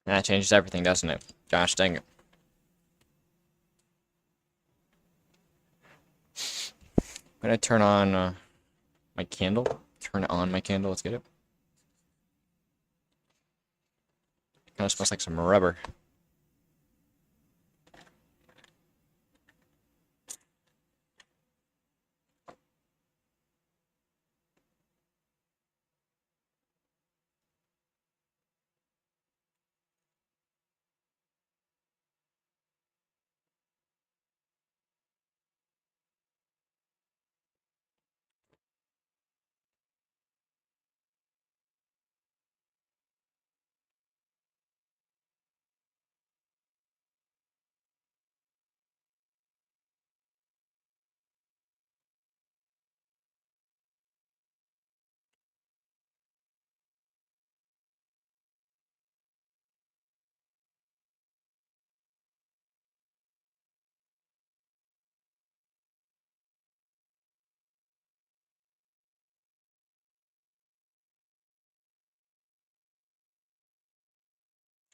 That changes everything, doesn't it? Gosh dang it. I'm gonna turn on my candle. Turn on my candle. Let's get it. Kind of smells like some rubber.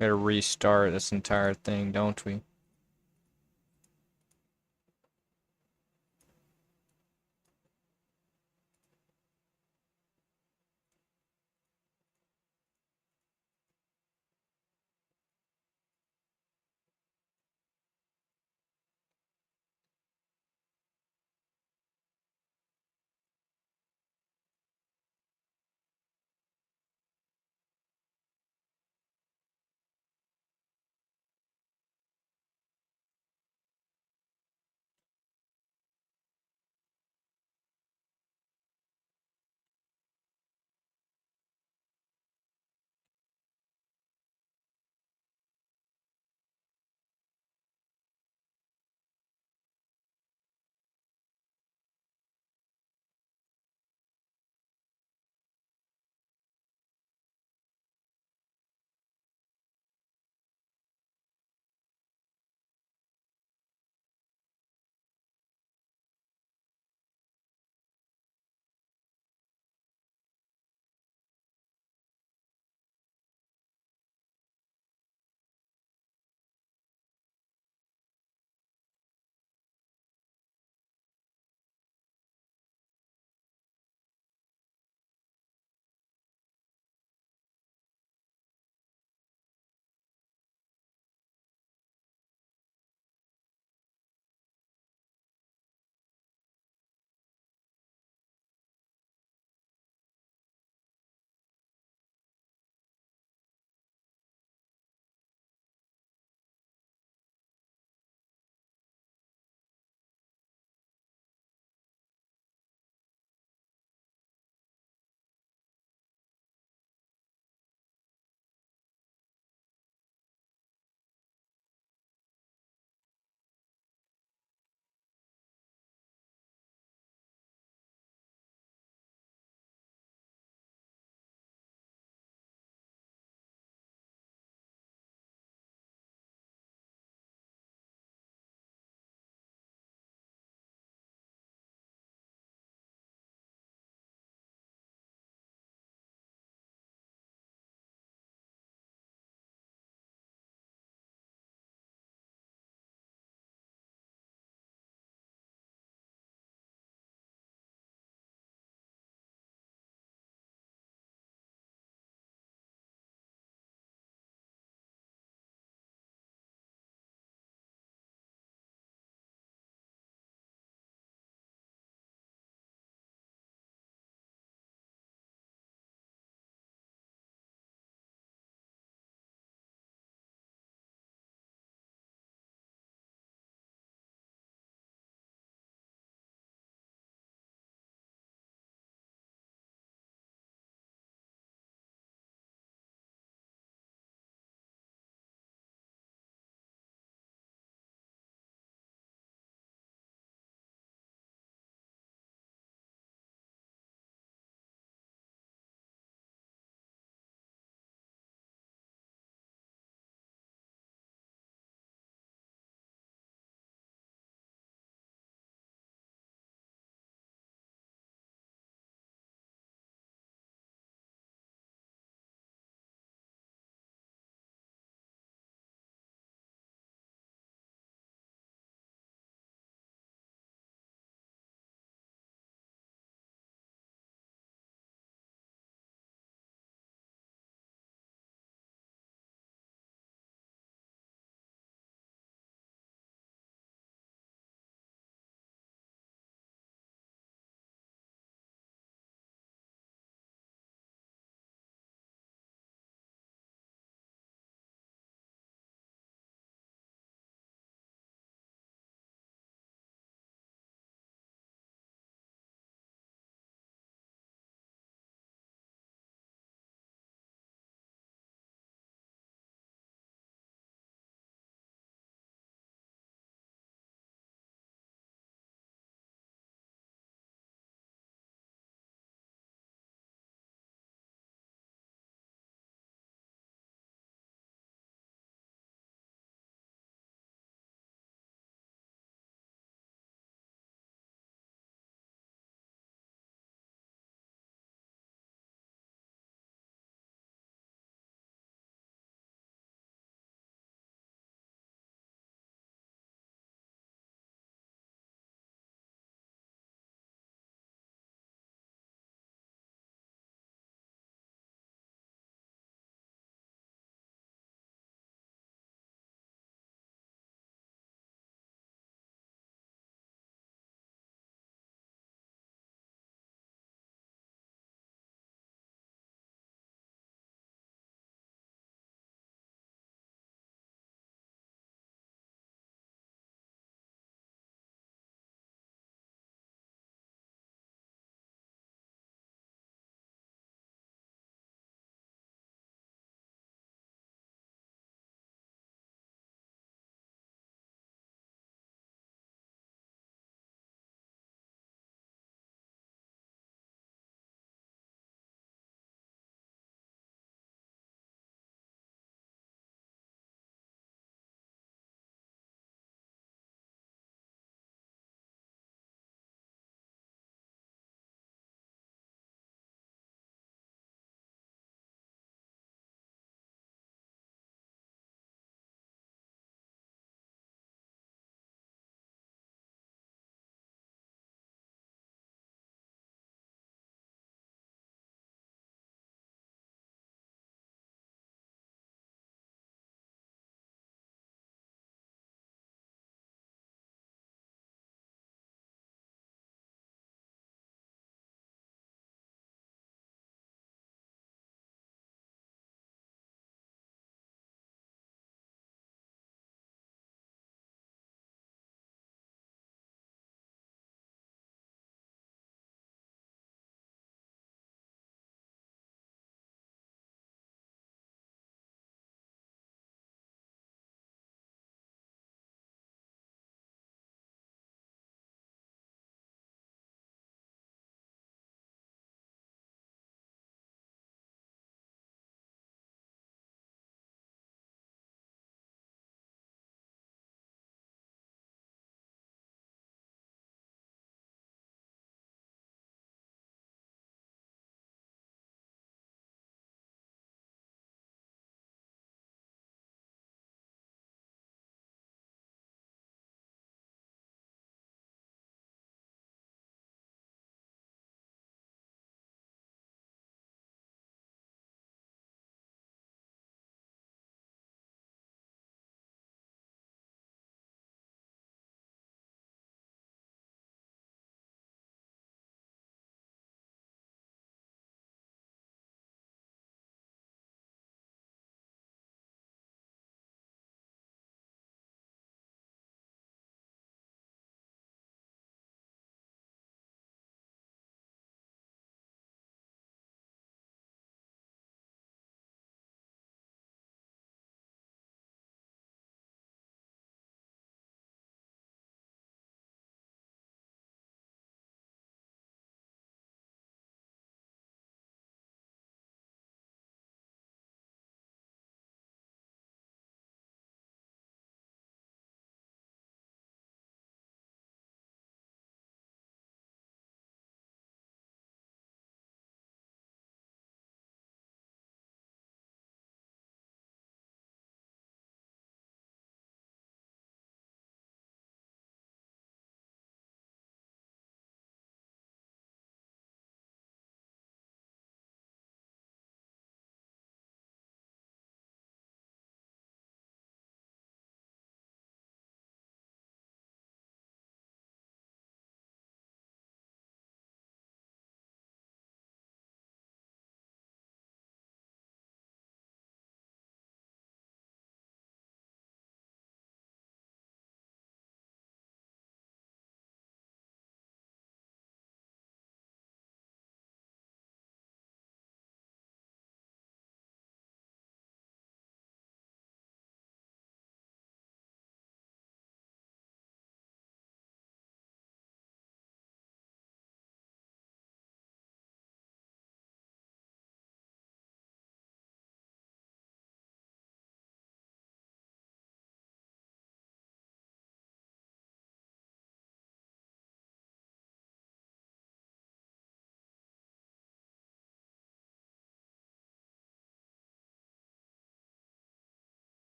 Gotta restart this entire thing, don't we?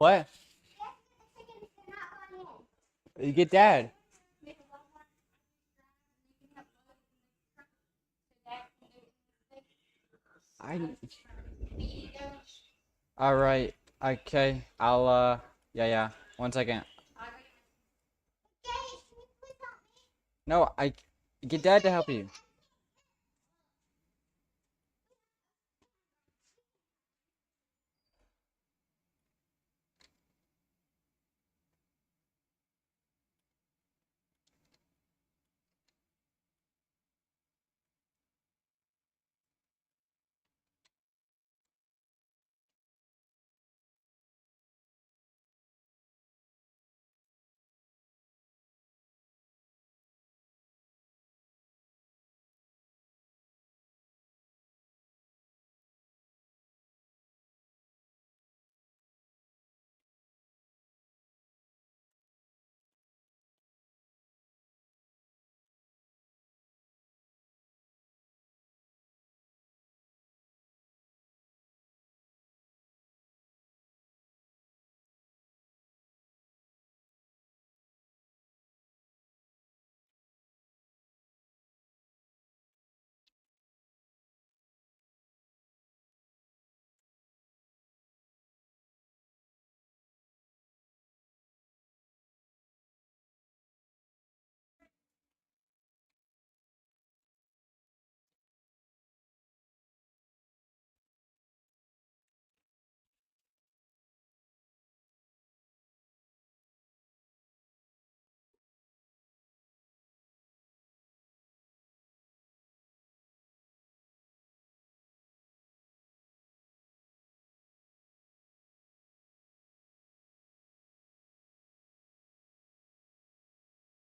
What? You get Dad. I. All right. Okay. I'll. Yeah. 1 second. No, I get Dad to help you.